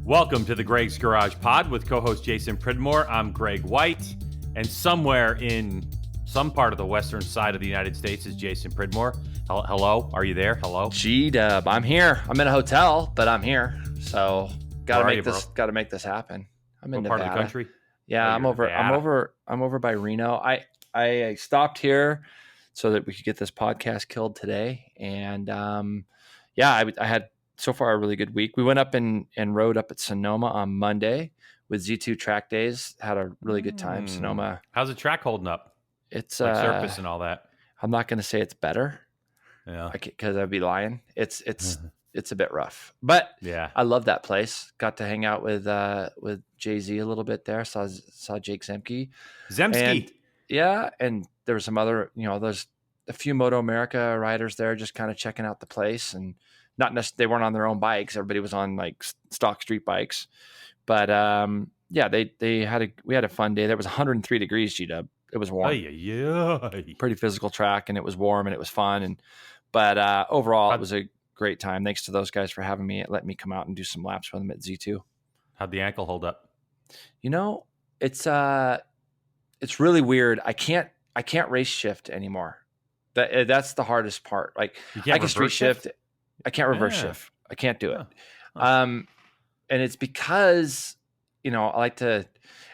Welcome to the Greg's Garage Pod with co-host Jason Pridmore. I'm Greg White, and somewhere in some part of the western side of the United States is Jason Pridmore. Hello, are you there? Hello. G-Dub, I'm here. I'm in a hotel, but I'm here. So gotta make this happen. I'm in Nevada. Part of the country? Yeah, I'm over by Reno. I stopped here so that we could get this podcast killed today, and I had so far a really good week. We went up and rode up at Sonoma on Monday with Z2 track days. Had a really good time. Sonoma. How's the track holding up? It's like surface and all that. I'm not going to say it's better. Yeah, because I'd be lying. It's a bit rough, but yeah, I love that place. Got to hang out with Jay-Z a little bit there. Saw Jake Zemke. And there were some other, there's a few MotoAmerica riders there, just kind of checking out the place, and not necessarily they weren't on their own bikes. Everybody was on like stock street bikes, but we had a fun day. There was 103 degrees. G-Dub. It was warm. Pretty physical track, and it was warm and it was fun. But overall, it was a great time. Thanks to those guys for having me, letting me come out and do some laps with them at Z2. How'd the ankle hold up? It's really weird. I can't race shift anymore. That's the hardest part. Like I can street shift. I can't reverse shift. I can't do it. And it's because, I like to.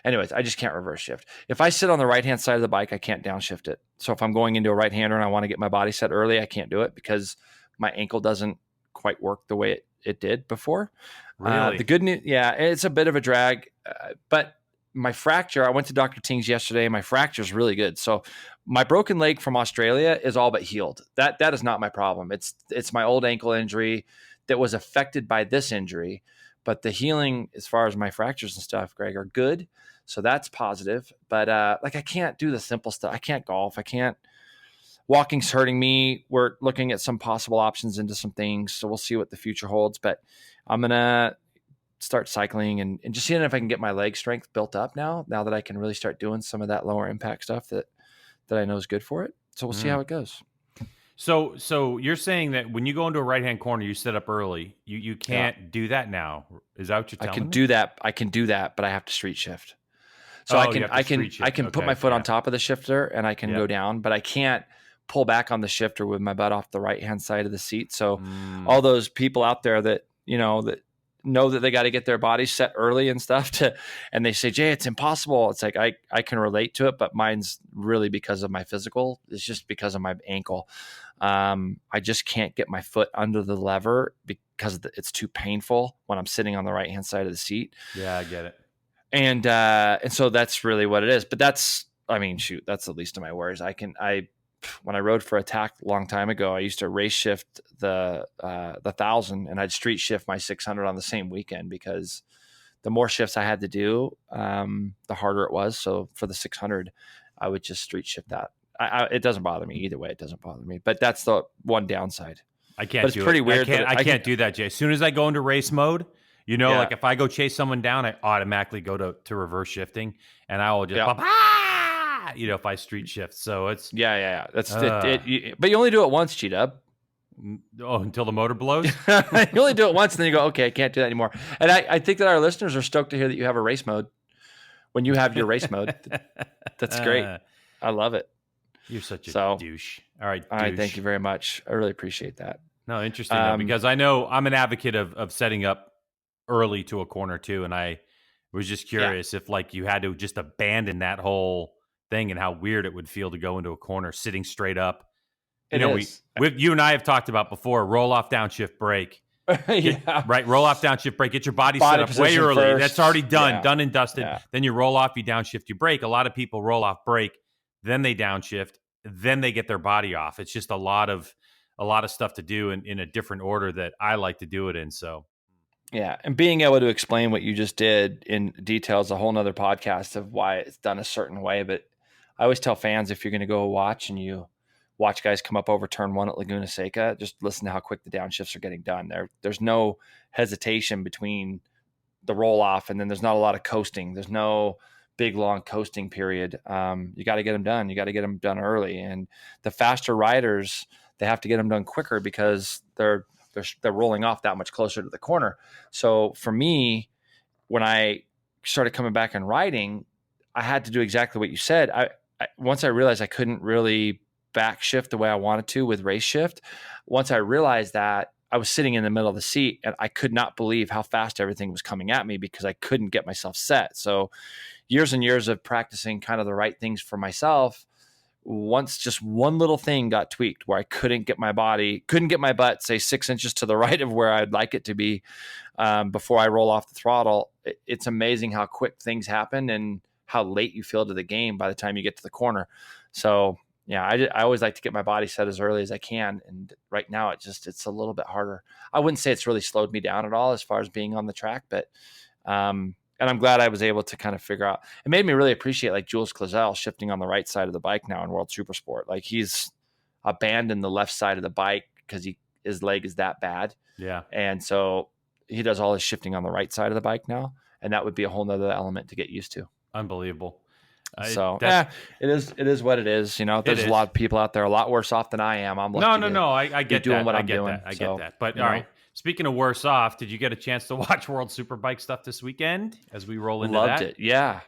Anyways, I just can't reverse shift. If I sit on the right-hand side of the bike, I can't downshift it. So if I'm going into a right-hander and I want to get my body set early, I can't do it because my ankle doesn't quite work the way it did before. Really? The good news, it's a bit of a drag, but my fracture, I went to Dr. Ting's yesterday, and my fracture is really good. So my broken leg from Australia is all but healed. That is not my problem. It's my old ankle injury that was affected by this injury, but the healing as far as my fractures and stuff, Greg, are good. So that's positive, but I can't do the simple stuff. I can't golf. Walking's hurting me. We're looking at some possible options into some things. So we'll see what the future holds, but I'm going to start cycling and just seeing if I can get my leg strength built up now that I can really start doing some of that lower impact stuff that I know is good for it. So we'll see how it goes. So you're saying that when you go into a right-hand corner, you set up early. You can't do that now. Is that what you're telling me? I can do that, but I have to street shift. So I can put my foot on top of the shifter and I can go down, but I can't pull back on the shifter with my butt off the right-hand side of the seat. So all those people out there that, that know that they got to get their bodies set early and stuff and they say, Jay, it's impossible. It's like, I can relate to it, but mine's really because of my physical. It's just because of my ankle. I just can't get my foot under the lever because it's too painful when I'm sitting on the right-hand side of the seat. Yeah, I get it. And so that's really what it is. But that's the least of my worries. When I rode for Attack a long time ago, I used to race shift the 1,000 and I'd street shift my 600 on the same weekend because the more shifts I had to do, the harder it was. So for the 600, I would just street shift that. It doesn't bother me either way. It doesn't bother me, but that's the one downside. I can't. But it's pretty weird. I can't do that, Jay. As soon as I go into race mode, like if I go chase someone down, I automatically go to reverse shifting, and I will just pop, if I street shift. So it's that's it. But you only do it once, G-Dub. Oh, until the motor blows. You only do it once, and then you go, okay, I can't do that anymore. And I think that our listeners are stoked to hear that you have a race mode. When you have your race mode, that's great. I love it. You're such a douche. All right, thank you very much. I really appreciate that. No, interesting though, because I know I'm an advocate of setting up early to a corner too, and I was just curious if you had to just abandon that whole thing and how weird it would feel to go into a corner sitting straight up. You and I have talked about before, roll off downshift brake. Right, roll off downshift brake, get your body set up way early. First. That's already done and dusted. Then you roll off, you downshift, you brake. A lot of people roll off brake, then they downshift, then they get their body off. It's just a lot of stuff to do in a different order that I like to do it in. So yeah, and being able to explain what you just did in detail is a whole nother podcast of why it's done a certain way. But I always tell fans, if you're going to go watch and you watch guys come up over turn one at Laguna Seca, just listen to how quick the downshifts are getting done. There's no hesitation between the roll off, and then there's not a lot of coasting. There's no big long coasting period. You got to get them done. You got to get them done early. And the faster riders, they have to get them done quicker because they're rolling off that much closer to the corner. So for me, when I started coming back and riding, I had to do exactly what you said. Once I realized I couldn't really back shift the way I wanted to with race shift, once I realized that, I was sitting in the middle of the seat and I could not believe how fast everything was coming at me because I couldn't get myself set. So years and years of practicing kind of the right things for myself, once just one little thing got tweaked where I couldn't get my butt, say 6 inches to the right of where I'd like it to be before I roll off the throttle. It's amazing how quick things happen and how late you feel to the game by the time you get to the corner. So yeah, I always like to get my body set as early as I can. And right now it's a little bit harder. I wouldn't say it's really slowed me down at all as far as being on the track, but and I'm glad I was able to kind of figure out. It made me really appreciate like Jules Clazel shifting on the right side of the bike now in World Supersport. Like he's abandoned the left side of the bike because his leg is that bad. Yeah. And so he does all his shifting on the right side of the bike now. And that would be a whole nother element to get used to. Unbelievable. It is what it is. You know, there's a lot of people out there a lot worse off than I am. I'm lucky no. I get doing that. what I I'm get doing. that. I get that. But all right. Speaking of worse off, did you get a chance to watch World Superbike stuff this weekend as we roll into Loved it. Yeah.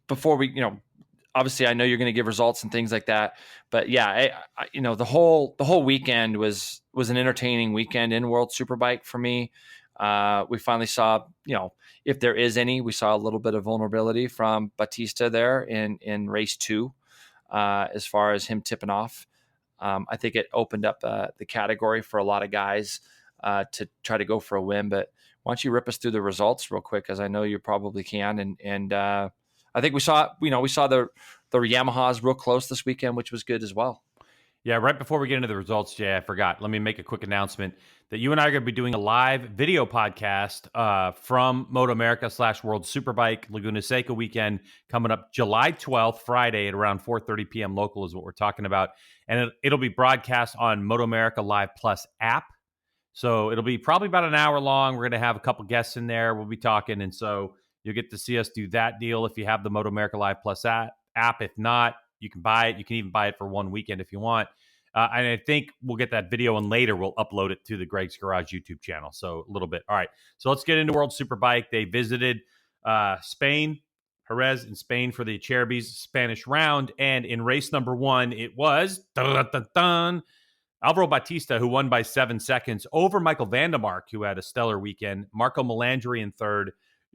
Before we, obviously I know you're going to give results and things like that, but yeah, the whole weekend was an entertaining weekend in World Superbike for me. We finally saw, if there is any, we saw a little bit of vulnerability from Bautista there in race 2, as far as him tipping off. I think it opened up the category for a lot of guys to try to go for a win. But why don't you rip us through the results real quick, as I know you probably can. And I think we saw the Yamahas real close this weekend, which was good as well. Yeah, right before we get into the results, Jay, I forgot. Let me make a quick announcement that you and I are going to be doing a live video podcast from MotoAmerica / World Superbike Laguna Seca weekend coming up July 12th, Friday at around 4:30 p.m. local is what we're talking about. And it'll be broadcast on MotoAmerica Live Plus app. So it'll be probably about an hour long. We're going to have a couple guests in there. We'll be talking. And so you'll get to see us do that deal if you have the MotoAmerica Live Plus app. If not, you can buy it. You can even buy it for one weekend if you want. And I think we'll get that video, and later we'll upload it to the Greg's Garage YouTube channel. So a little bit. All right. So let's get into World Superbike. They visited Spain, Jerez in Spain for the Cherubi's Spanish round. And in race number 1, it was Alvaro Bautista, who won by 7 seconds over Michael Vandermark, who had a stellar weekend. Marco Melandri in 3rd,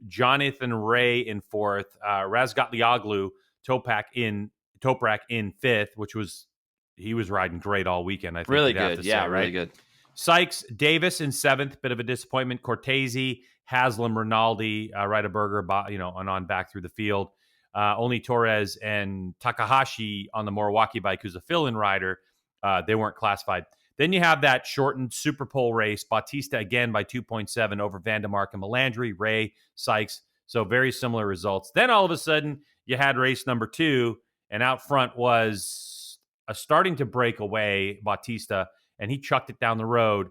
Jonathan Rea in 4th, Razgatlioglu, Toprak in 5th, which was, he was riding great all weekend. I think really good. Yeah, really good. Sykes Davis in 7th, bit of a disappointment. Cortese, Haslam, Rinaldi, Ryderberger, and on back through the field. Only Torres and Takahashi on the Moriwaki bike, who's a fill-in rider. They weren't classified. Then you have that shortened Super Pole race. Bautista again by 2.7 over Vandermark and Melandri, Ray, Sykes. So very similar results. Then all of a sudden you had race number 2, and out front was starting to break away Bautista, and he chucked it down the road.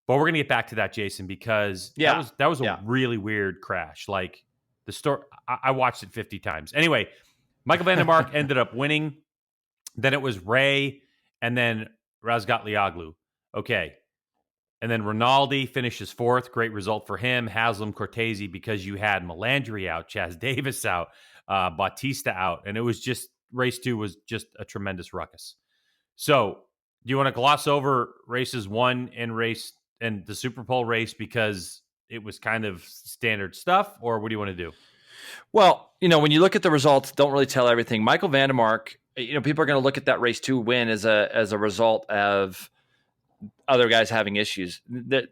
But we're going to get back to that, Jason, because that was a really weird crash. Like the story, I watched it 50 times. Anyway, Michael Vandermark ended up winning. Then it was Ray, and then Razgatlioglu. Okay. And then Rinaldi finishes 4th. Great result for him. Haslam, Cortese, because you had Melandri out, Chaz Davis out, Bautista out. And it was just, race 2 was just a tremendous ruckus. So do you want to gloss over races 1 and the Super Pole race because it was kind of standard stuff, or what do you want to do? Well, when you look at the results, don't really tell everything. Michael Vandermark, people are going to look at that race 2 win as a result of other guys having issues. That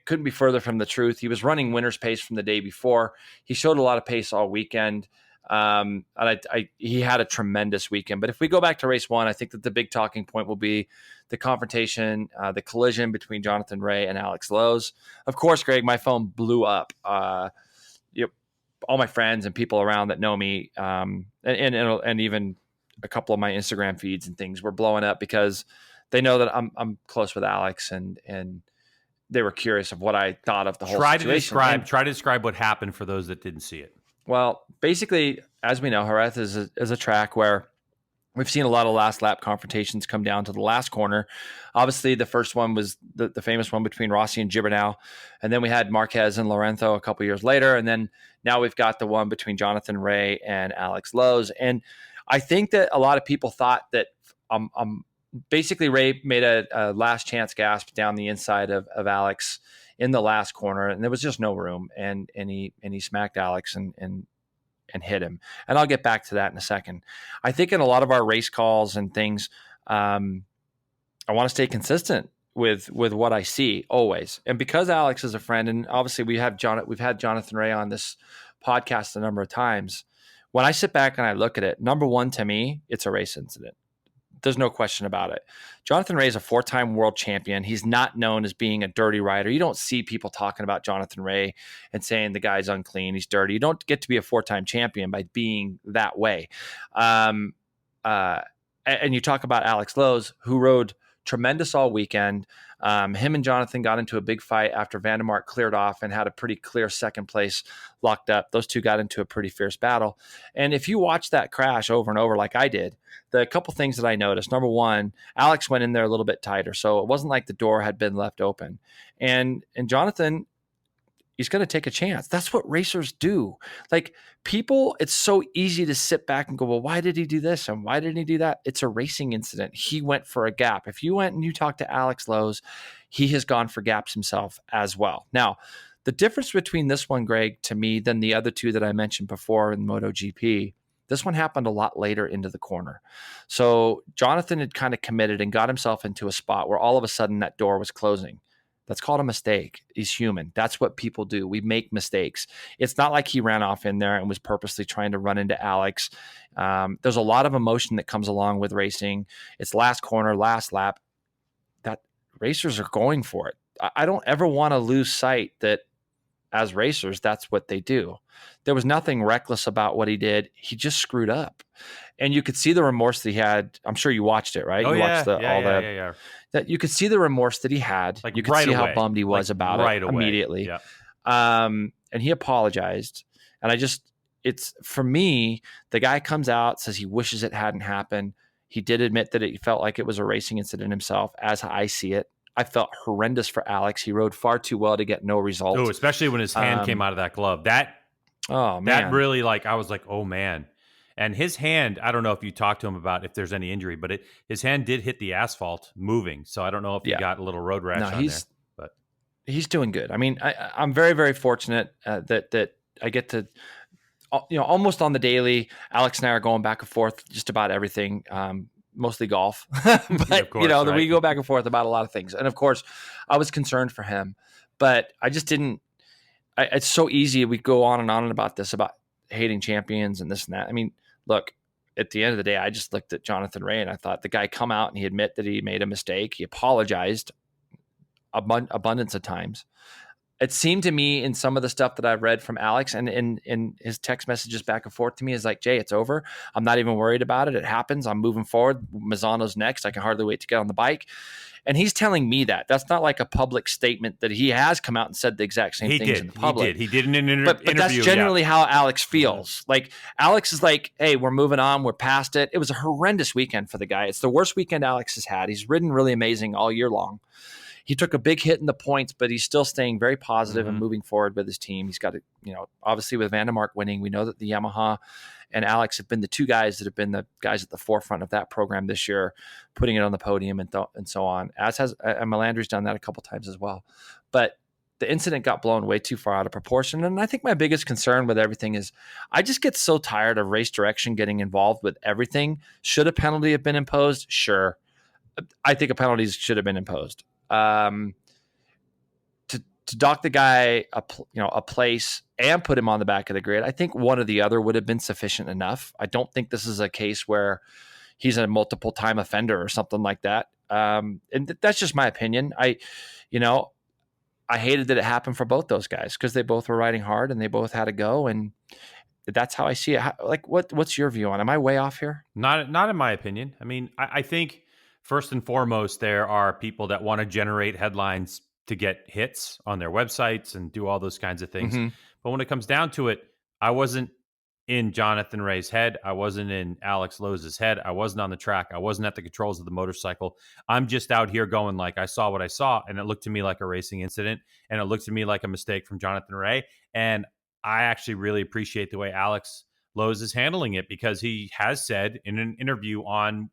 couldn't be further from the truth. He was running winner's pace from the day before. He showed a lot of pace all weekend. And he had a tremendous weekend. But if we go back to race 1, I think that the big talking point will be the confrontation, the collision between Jonathan Rea and Alex Lowe's. Of course, Greg, my phone blew up. All my friends and people around that know me, and even a couple of my Instagram feeds and things were blowing up because they know that I'm close with Alex, and they were curious of what I thought of the whole situation. Try to describe what happened for those that didn't see it. Well, basically, as we know, Jerez is a track where We've seen a lot of last lap confrontations come down to the last corner. Obviously, the first one was the famous one between Rossi and Gibernau. And then we had Marquez and Lorenzo a couple years later. And then now we've got the one between Jonathan Rea and Alex Lowes. And I think that a lot of people thought that basically Rea made a last chance gasp down the inside of Alex in the last corner. And there was just no room. And he smacked Alex and hit him. And I'll get back to that in a second. I think in a lot of our race calls and things, I want to stay consistent with what I see always. And because Alex is a friend, and obviously we've had Jonathan Rea on this podcast a number of times. When I sit back and I look at it, number one, to me, it's a race incident. There's no question about it. Jonathan Rea is a 4-time world champion. He's not known as being a dirty rider. You don't see people talking about Jonathan Rea and saying the guy's unclean, he's dirty. You don't get to be a 4-time champion by being that way. And you talk about Alex Lowes, who rode tremendous all weekend. Him and Jonathan got into a big fight after Vandermark cleared off and had a pretty clear second place locked up. Those two got into a pretty fierce battle. And if you watch that crash over and over like I did, the couple things that I noticed, number one, Alex went in there a little bit tighter. So it wasn't like the door had been left open. And Jonathan, he's going to take a chance. That's what racers do. Like people, it's so easy to sit back and go, well, why did he do this? And why didn't he do that? It's a racing incident. He went for a gap. If you went and you talked to Alex Lowes, he has gone for gaps himself as well. Now, the difference between this one, Greg, to me, than the other two that I mentioned before in MotoGP, this one happened a lot later into the corner. So Jonathan had kind of committed and got himself into a spot where all of a sudden that door was closing. That's called a mistake. He's human. That's what people do. We make mistakes. It's not like he ran off in there and was purposely trying to run into Alex. There's a lot of emotion that comes along with racing. It's last corner, last lap. That racers are going for it. I don't ever want to lose sight that as racers, that's what they do. There was nothing reckless about what he did. He just screwed up. And you could see the remorse that he had. I'm sure you watched it, right? Oh, you watched yeah. That you could see the remorse that he had. Like you could right see away. how bummed he was about right it away. immediately. Yeah. And he apologized. And it's for me, the guy comes out, says he wishes it hadn't happened. He did admit that it felt like it was a racing incident himself, as I see it. I felt horrendous for Alex. He rode far too well to get no result. Oh, especially when his hand came out of that glove. That really, like, I was like, oh man. And his hand, I don't know if you talked to him about if there's any injury, but his hand did hit the asphalt moving. So I don't know if he got a little road rash on there. But he's doing good. I mean, I'm very, very fortunate that I get to, almost on the daily, Alex and I are going back and forth just about everything. Mostly golf, but course, right? We go back and forth about a lot of things. And of course I was concerned for him, but I just didn't, it's so easy. We go on and on about this, about hating champions and this and that. I mean, look, at the end of the day, I just looked at Jonathan Rea and I thought the guy come out and he admit that he made a mistake. He apologized abundance of times. It seemed to me in some of the stuff that I've read from Alex and in his text messages back and forth to me is like, Jay, it's over. I'm not even worried about it. It happens. I'm moving forward. Mazzano's next. I can hardly wait to get on the bike. And he's telling me that. That's not like a public statement that he has come out and said the exact same things in the public. He did in an interview. But that's generally how Alex feels. Like Alex is like, hey, we're moving on. We're past it. It was a horrendous weekend for the guy. It's the worst weekend Alex has had. He's ridden really amazing all year long. He took a big hit in the points, but he's still staying very positive and moving forward with his team. He's got obviously with Vandermark winning, we know that the Yamaha and Alex have been the two guys that have been the guys at the forefront of that program this year, putting it on the podium and so on. As has Melandri's done that a couple times as well. But the incident got blown way too far out of proportion. And I think my biggest concern with everything is I just get so tired of race direction getting involved with everything. Should a penalty have been imposed? Sure. I think a penalty should have been imposed. To dock the guy a place and put him on the back of the grid, I think one or the other would have been sufficient enough. I don't think this is a case where he's a multiple time offender or something like that. And that's just my opinion. I hated that it happened for both those guys because they both were riding hard and they both had to go. And that's how I see it. What's your view on it? Am I way off here? Not in my opinion. I mean, I think first and foremost, there are people that want to generate headlines to get hits on their websites and do all those kinds of things. But when it comes down to it, I wasn't in Jonathan Ray's head. I wasn't in Alex Lowes' head. I wasn't on the track. I wasn't at the controls of the motorcycle. I'm just out here going like, I saw what I saw, and it looked to me like a racing incident, and it looked to me like a mistake from Jonathan Ray. And I actually really appreciate the way Alex Lowes is handling it, because he has said in an interview on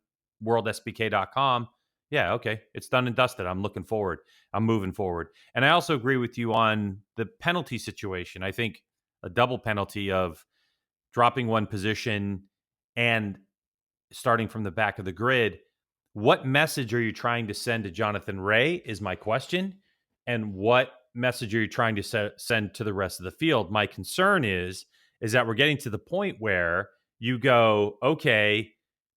WorldSBK.com, yeah, okay, it's done and dusted. I'm looking forward. I'm moving forward. And I also agree with you on the penalty situation. I think a double penalty of dropping one position and starting from the back of the grid. What message are you trying to send to Jonathan Ray is my question. And what message are you trying to send to the rest of the field? My concern is that we're getting to the point where you go, okay,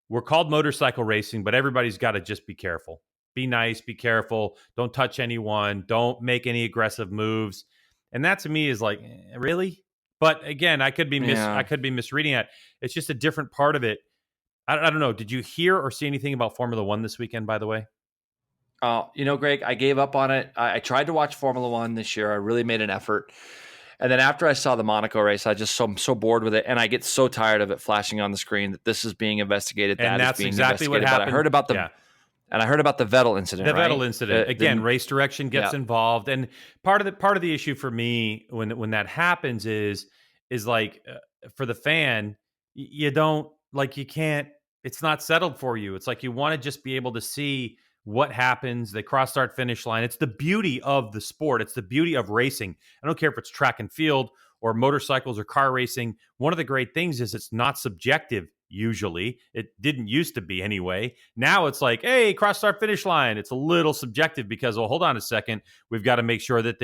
we're called motorcycle racing, but everybody's got to just be careful. Be nice, be careful. Don't touch anyone. Don't make any aggressive moves. And that to me is like, really? But again, I could be misreading it. It's just a different part of it. I don't know. Did you hear or see anything about Formula One this weekend, by the way? Greg, I gave up on it. I tried to watch Formula One this year. I really made an effort. And then after I saw the Monaco race, I'm so bored with it. And I get so tired of it flashing on the screen that this is being investigated. And that's exactly what happened. I heard about and I heard about the Vettel incident. Vettel incident. Again, race direction gets involved. And part of the issue for me when that happens is like, for the fan, you can't, it's not settled for you. It's like you want to just be able to see what happens. They cross start finish line. It's the beauty of the sport. It's the beauty of racing. I don't care if it's track and field or motorcycles or car racing. One of the great things is it's not subjective. Usually it didn't used to be anyway. Now it's like, hey, cross start finish line. It's a little subjective because, well, hold on a second. We've got to make sure that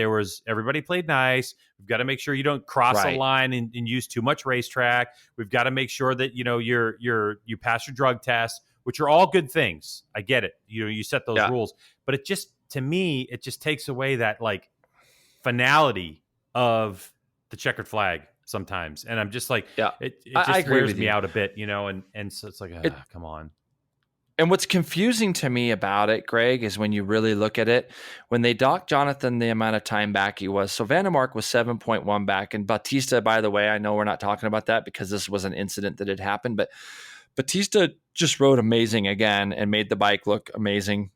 everybody played nice. We've got to make sure you don't cross a line and use too much racetrack. We've got to make sure that, you pass your drug test, which are all good things. I get it. You set those rules, but it just takes away that like finality of the checkered flag sometimes. And I'm just like, it just wears me out a bit, and so it's like, come on. And what's confusing to me about it, Greg, is when you really look at it, when they docked Jonathan the amount of time back he was. So Van der Mark was 7.1 back. And Bautista, by the way, I know we're not talking about that because this was an incident that had happened, but Bautista just rode amazing again and made the bike look amazing.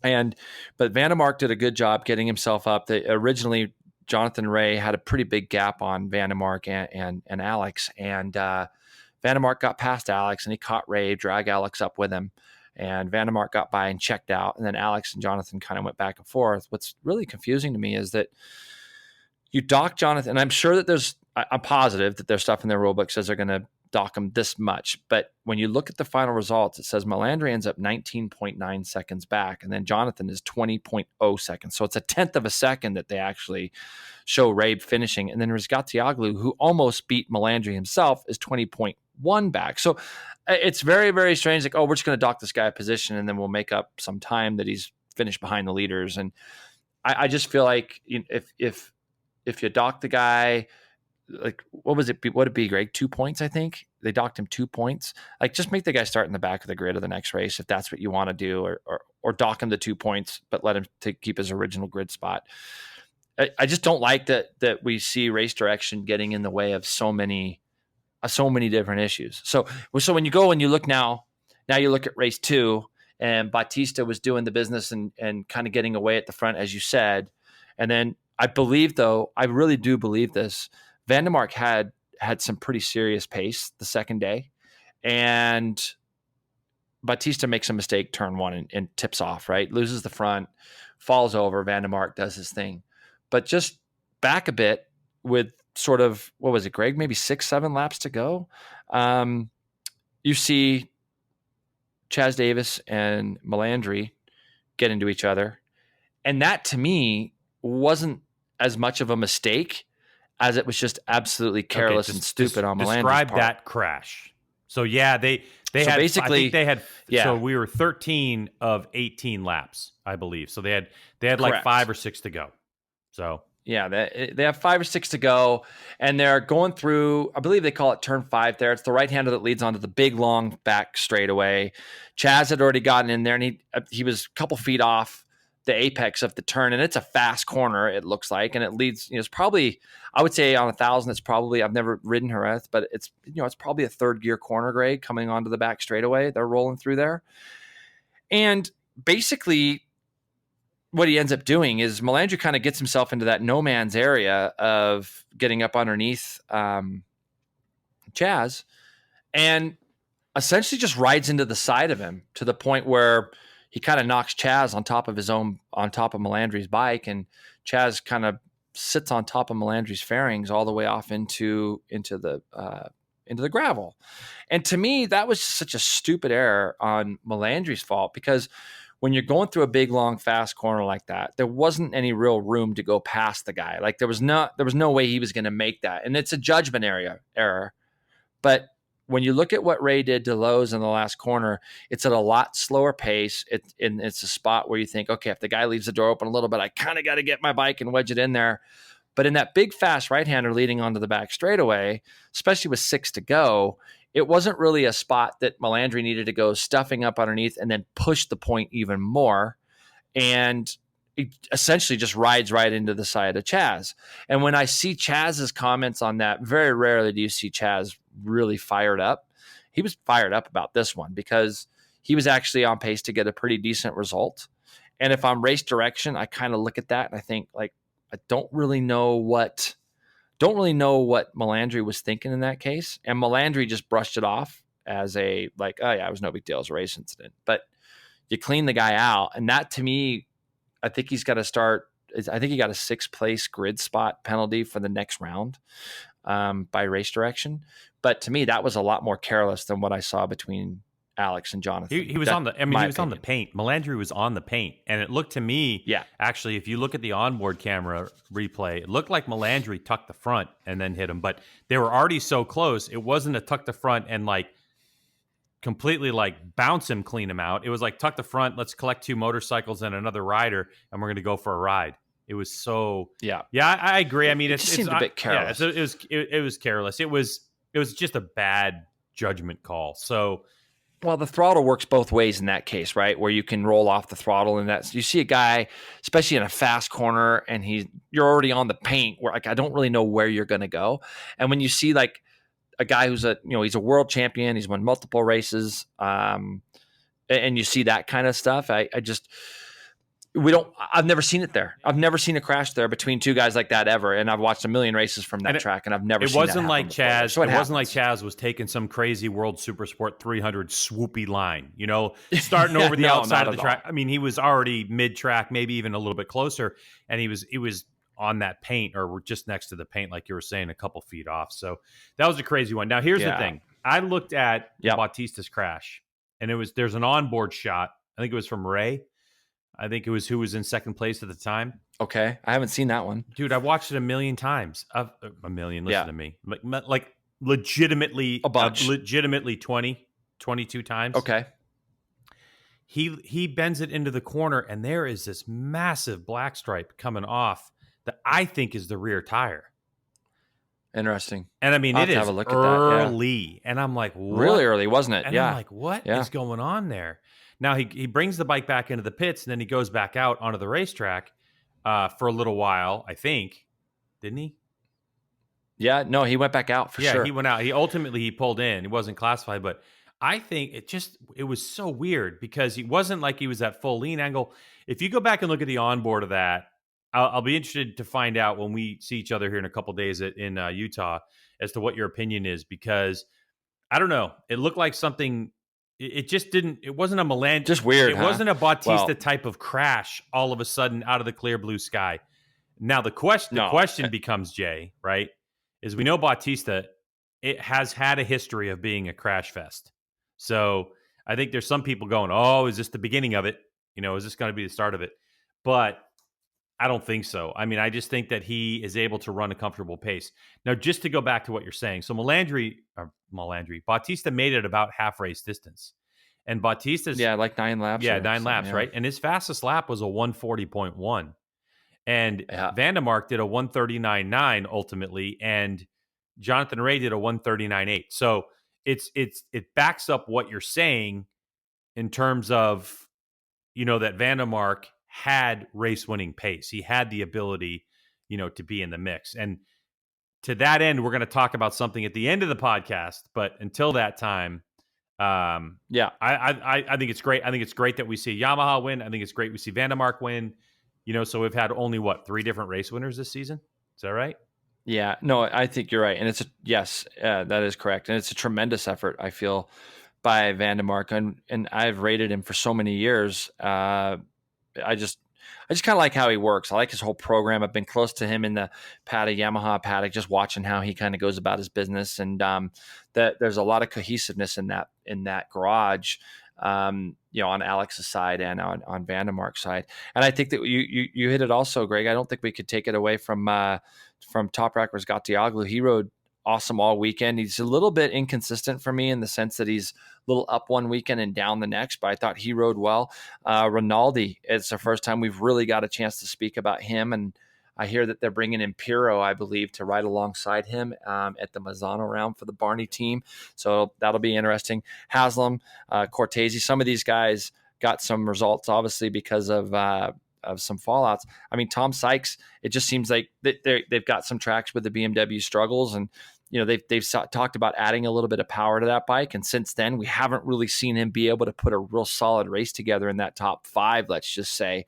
But Van der Mark did a good job getting himself up. Originally, Jonathan Ray had a pretty big gap on Van der Mark and Alex. And Van der Mark got past Alex and he caught Ray, dragged Alex up with him. And Van der Mark got by and checked out. And then Alex and Jonathan kind of went back and forth. What's really confusing to me is that you dock Jonathan. And I'm sure that I'm positive that there's stuff in their rulebook says they're going to dock him this much. But when you look at the final results, it says Melandri ends up 19.9 seconds back. And then Jonathan is 20.0 seconds. So it's a tenth of a second that they actually show Ray finishing. And then Rizgatioglu, who almost beat Melandri himself, is 20.1 back. So it's very, very strange. Like, we're just going to dock this guy a position and then we'll make up some time that he's finished behind the leaders. And I just feel like if you dock the guy, like, what would it be, Greg? 2 points, I think. They docked him 2 points. Like, just make the guy start in the back of the grid of the next race if that's what you want to do, or dock him to 2 points, but let him keep his original grid spot. I just don't like that we see race direction getting in the way of so many different issues. So when you go and you look now you look at race 2, and Bautista was doing the business and kind of getting away at the front, as you said. And then I really do believe this, Van der Mark had some pretty serious pace the second day, and Bautista makes a mistake turn one and tips off, right? Loses the front, falls over. Van der Mark does his thing, but just back a bit with sort of, what was it, Greg? Maybe 6-7 laps to go. You see Chaz Davis and Melandri get into each other, and that to me wasn't as much of a mistake as it was just absolutely careless and stupid on Melandri's part. Describe that crash. So yeah, they had basically, I think they had. Yeah. So we were 13 of 18 laps, I believe. So they had like 5 or 6 to go. So yeah, they have 5 or 6 to go, and they're going through, I believe they call it turn 5 there. It's the right-hander that leads onto the big, long back straightaway. Chaz had already gotten in there, and he was a couple feet off the apex of the turn, and it's a fast corner, it looks like, and it leads, it's probably, I would say on 1,000, it's probably, I've never ridden Jerez, but it's, it's probably a third gear corner grade coming onto the back straightaway. They're rolling through there. And basically what he ends up doing is Melandri kind of gets himself into that no man's area of getting up underneath Chaz, and essentially just rides into the side of him to the point where he kind of knocks Chaz on top of Melandri's bike, and Chaz kind of sits on top of Melandri's fairings all the way off into the gravel. And to me, that was just such a stupid error on Melandri's fault, because when you're going through a big, long, fast corner like that, there wasn't any real room to go past the guy. Like there was no way he was going to make that. And it's a judgment error. But when you look at what Ray did to Lowe's in the last corner, it's at a lot slower pace. It's a spot where you think, okay, if the guy leaves the door open a little bit, I kind of got to get my bike and wedge it in there. But in that big, fast right-hander leading onto the back straightaway, especially with 6 to go, it wasn't really a spot that Melandri needed to go stuffing up underneath and then push the point even more. And it essentially just rides right into the side of Chaz. And when I see Chaz's comments on that, very rarely do you see Chaz really fired up. He was fired up about this one because he was actually on pace to get a pretty decent result. And if I'm race direction, I kind of look at that and I think, like, I don't really know what Melandri was thinking in that case. And Melandri just brushed it off as a, like, oh yeah, it was no big deal. It was a race incident. But you clean the guy out. And that, to me, I think he got a 6th place grid spot penalty for the next round by race direction. But to me, that was a lot more careless than what I saw between Alex and Jonathan. He was on the paint. Melandri was on the paint. And it looked to me, actually, if you look at the onboard camera replay, it looked like Melandri tucked the front and then hit him. But they were already so close. It wasn't a tuck the front and like completely like bounce him, clean him out. It was like tuck the front, let's collect 2 motorcycles and another rider, and we're going to go for a ride. It was so I agree. I mean, it seemed a bit careless. It was careless. It was just a bad judgment call. So, well, the throttle works both ways in that case, right? Where you can roll off the throttle, and that's, you see a guy, especially in a fast corner, and you're already on the paint where, like, I don't really know where you're going to go. And when you see like a guy who's he's a world champion, he's won multiple races, and you see that kind of stuff, I've never seen it there. I've never seen a crash there between 2 guys like that ever. And I've watched a million races from that track, and I've never seen that happen before. It wasn't like Chaz was taking some crazy World Supersport 300 swoopy line, starting over the outside of the track. I mean, he was already mid-track, maybe even a little bit closer, and he was on that paint, or just next to the paint, like you were saying, a couple feet off. So that was a crazy one. Now, here's the thing. I looked at Bautista's crash, and there's an onboard shot. I think it was from Ray. I think it was who was in second place at the time. Okay. I haven't seen that one. Dude, I watched it a million times. A million, listen to me. Like legitimately, a bunch. Legitimately 22 times. Okay. He bends it into the corner, and there is this massive black stripe coming off that I think is the rear tire. Interesting. And I mean, it is early. And I'm like, what? Really early, wasn't it? And I'm like, what is going on there? Now, he brings the bike back into the pits, and then he goes back out onto the racetrack for a little while, I think. Didn't he? Yeah, no, he went back out for sure. Yeah, he went out. He pulled in. He wasn't classified, but I think it was so weird because he wasn't like he was at full lean angle. If you go back and look at the onboard of that, I'll be interested to find out when we see each other here in a couple days in Utah as to what your opinion is, because I don't know. It looked like something. It just didn't. It wasn't a Melandri. Just weird. It wasn't a Bautista type of crash all of a sudden out of the clear blue sky. Now the question becomes, Jay, right? Is we know Bautista, it has had a history of being a crash fest. So I think there's some people going, "Oh, is this the beginning of it? Is this going to be the start of it?" But I don't think so. I mean, I just think that he is able to run a comfortable pace. Now, just to go back to what you're saying, so Bautista made it about half race distance. And Bautista's... Yeah, like 9 laps. Yeah, 9 laps, right? And his fastest lap was a 140.1. And Van der Mark did a 139.9 ultimately, and Jonathan Ray did a 139.8. So it backs up what you're saying in terms of, that Van der Mark had race winning pace. He had the ability, to be in the mix. And to that end, we're going to talk about something at the end of the podcast. But until that time, I think it's great. I think it's great that we see Yamaha win. I think it's great we see Vandermark win. So we've had only 3 different race winners this season. Is that right? Yeah, no, I think you're right. And that is correct. And it's a tremendous effort, I feel, by Vandermark. And I've rated him for so many years. I just kind of like how he works. I like his whole program. I've been close to him in the Yamaha paddock, just watching how he kind of goes about his business. And that there's a lot of cohesiveness in that garage, on Alex's side and on Vandermark's side. And I think that you hit it also, Greg. I don't think we could take it away from Toprak Razgatlioglu. He rode awesome all weekend. He's a little bit inconsistent for me in the sense that he's a little up one weekend and down the next, but I thought he rode well. Rinaldi, it's the first time we've really got a chance to speak about him, and I hear that they're bringing in Piro, I believe, to ride alongside him at the Mazzano round for the Barney team. So that'll be interesting. Haslam, Cortese, some of these guys got some results, obviously, because of some fallouts. I mean, Tom Sykes, it just seems like they've got some tracks with the BMW struggles, and they've talked about adding a little bit of power to that bike. And since then, we haven't really seen him be able to put a real solid race together in that top 5, let's just say.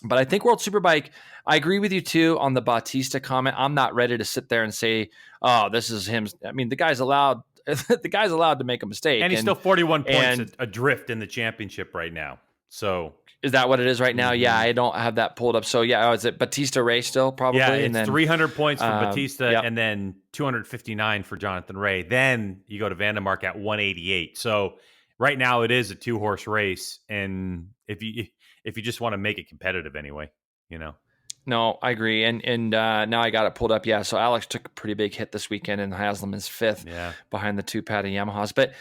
But I think World Superbike, I agree with you too on the Bautista comment. I'm not ready to sit there and say, oh, this is him. I mean, the guy's allowed to make a mistake. And he's still 41 points adrift in the championship right now. So is that what it is right now? Yeah, I don't have that pulled up. So yeah, is it Bautista Ray still probably? Yeah, it's 300 points for Bautista and then 259 for Jonathan Ray. Then you go to Vandermark at 188. So right now it is a 2-horse race, and if you just want to make it competitive anyway, No, I agree. And now I got it pulled up. Yeah. So Alex took a pretty big hit this weekend, and Haslam is 5th behind the 2 Paddy Yamahas. But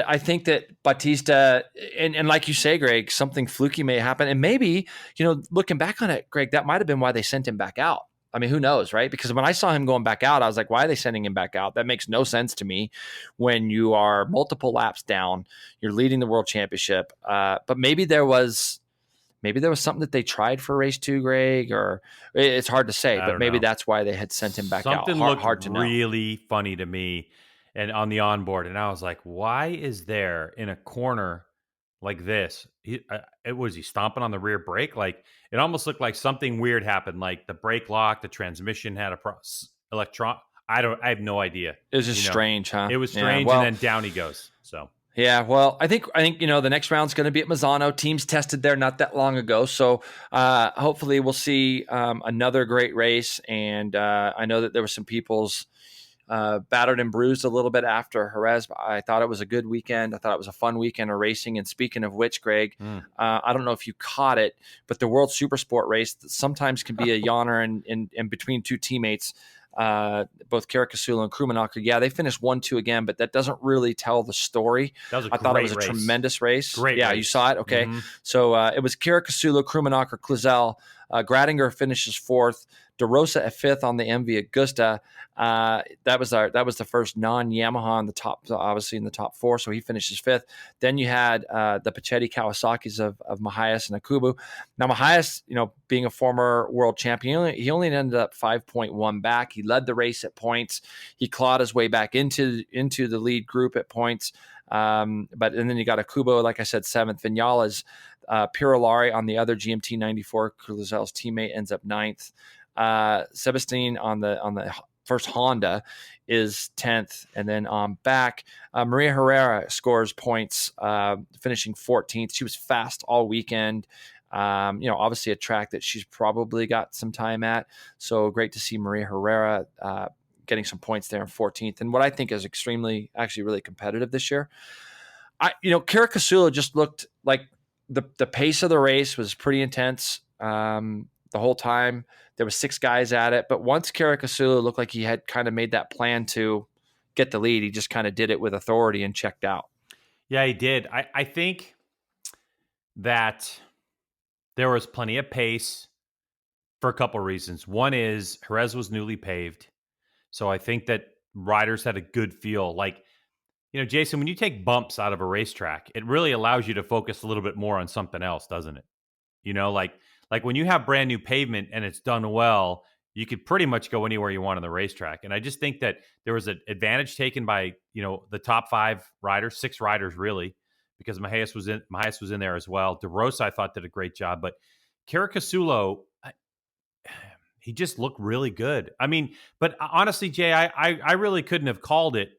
I think that Bautista, and like you say, Greg, something fluky may happen. And maybe, looking back on it, Greg, that might have been why they sent him back out. I mean, who knows, right? Because when I saw him going back out, I was like, why are they sending him back out? That makes no sense to me when you are multiple laps down, you're leading the world championship. But maybe there was something that they tried for race 2, Greg, or it's hard to say, but maybe that's why they had sent him back out. Something looked really funny to me and on the onboard. And I was like, why is there in a corner like this? Was he stomping on the rear brake? Like, it almost looked like something weird happened. Like the brake locked, the transmission had electron. I have no idea. It was just strange, huh? It was strange. And then down he goes. So. Yeah, well, I think the next round's going to be at Mazzano. Teams tested there not that long ago, so hopefully we'll see another great race. And I know that there were some people's battered and bruised a little bit after Jerez. But I thought it was a good weekend. I thought it was a fun weekend of racing. And speaking of which, Greg, I don't know if you caught it, but the World Supersport race sometimes can be a yawner in between 2 teammates. Both Caricasulo and Krumanacher, they finished 1-2 again, but that doesn't really tell the story. I thought it was a tremendous race. Great race. You saw it? Okay. Mm-hmm. So it was Caricasulo, Krumanacher, Cluzel. Gradinger finishes 4th. DeRosa at 5th on the MV Augusta. That was the first non-Yamaha in the top, obviously in the top 4, so he finishes 5th. Then you had the Pachetti Kawasaki's of Mahias and Akubu. Now Mahias, being a former world champion, he only ended up 5.1 back. He led the race at points. He clawed his way back into the lead group at points. And then you got Akubo, like I said, 7th. Vinales, Pirolari on the other GMT 94, Cluzel's teammate, ends up 9th. Sebastian on the first Honda is 10th, and then on back, Maria Herrera scores points, finishing 14th. She was fast all weekend. Obviously a track that she's probably got some time at. So great to see Maria Herrera getting some points there in 14th, and what I think is actually really competitive this year. Caricasulo just looked like the pace of the race was pretty intense the whole time. There were 6 guys at it, but once Caricasulo looked like he had kind of made that plan to get the lead, he just kind of did it with authority and checked out. Yeah, he did. I think that there was plenty of pace for a couple of reasons. One is Jerez was newly paved, so I think that riders had a good feel. Like, Jason, when you take bumps out of a racetrack, it really allows you to focus a little bit more on something else, doesn't it? Like when you have brand new pavement and it's done well, you could pretty much go anywhere you want on the racetrack. And I just think that there was an advantage taken by, the top 5 riders, 6 riders really, because Mahias was in there as well. De Rosa, I thought, did a great job, but Caricasulo, he just looked really good. I mean, but honestly, Jay, I really couldn't have called it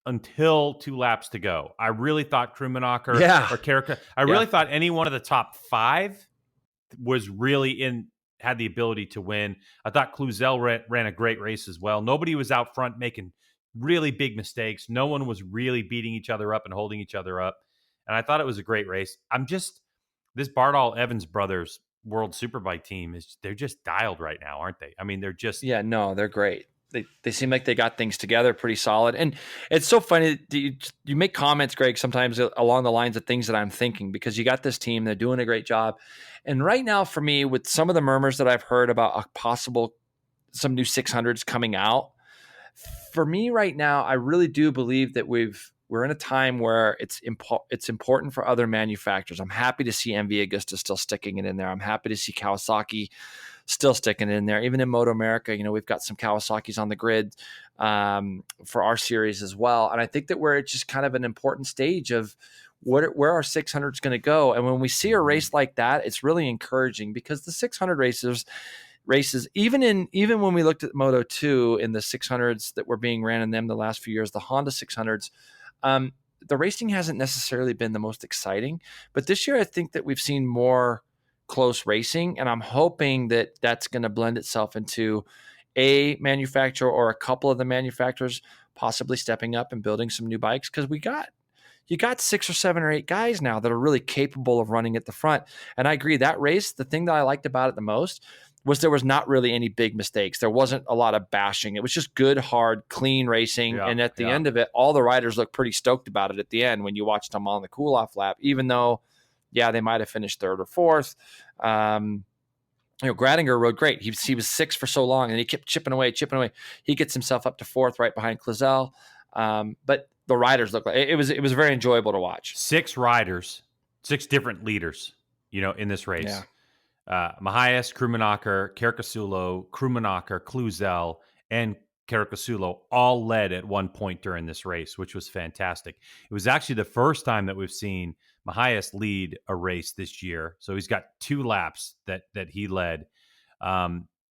until 2 laps to go. I really thought Krummenacher or Carica, I really thought any one of the top 5 was really had the ability to win. I thought Cluzel ran a great race as well. Nobody was out front making really big mistakes. No one was really beating each other up and holding each other up. And I thought it was a great race. This Bardal Evans brothers World Superbike team they're just dialed right now, aren't they? I mean, they're just they're great. They seem like they got things together pretty solid. And it's so funny you make comments, Greg, sometimes along the lines of things that I'm thinking, because you got this team, they're doing a great job. And right now for me, with some of the murmurs that I've heard about some new 600s coming out, for me right now, I really do believe that we're in a time where it's important for other manufacturers. I'm happy to see MV Agusta still sticking it in there. I'm happy to see Kawasaki still sticking it in there. Even in MotoAmerica, we've got some Kawasaki's on the grid for our series as well. And I think that we're just kind of an important stage of where our 600 is going to go. And when we see a race like that, it's really encouraging, because the 600 races, even when we looked at Moto 2 in the 600s that were being ran in them the last few years, the Honda 600s, the racing hasn't necessarily been the most exciting. But this year, I think that we've seen more close racing, and I'm hoping that that's going to blend itself into a manufacturer or a couple of the manufacturers possibly stepping up and building some new bikes, because you got 6 or 7 or 8 guys now that are really capable of running at the front. And I agree, that race, the thing that I liked about it the most was there was not really any big mistakes. There wasn't a lot of bashing. It was just good, hard, clean racing. And at the end of it, all the riders looked pretty stoked about it at the end when you watched them on the cool-off lap, even though, they might have finished 3rd or 4th. Gradinger rode great. He was 6th for so long, and he kept chipping away. He gets himself up to 4th right behind Cluzel. But the riders looked like it was very enjoyable to watch. 6 riders, 6 different leaders, in this race. Yeah. Mahias, Krummenacher, Caricasulo, Krummenacher, Cluzel, and Caricasulo all led at one point during this race, which was fantastic. It was actually the first time that we've seen Mahias lead a race this year. So he's got 2 laps that he led.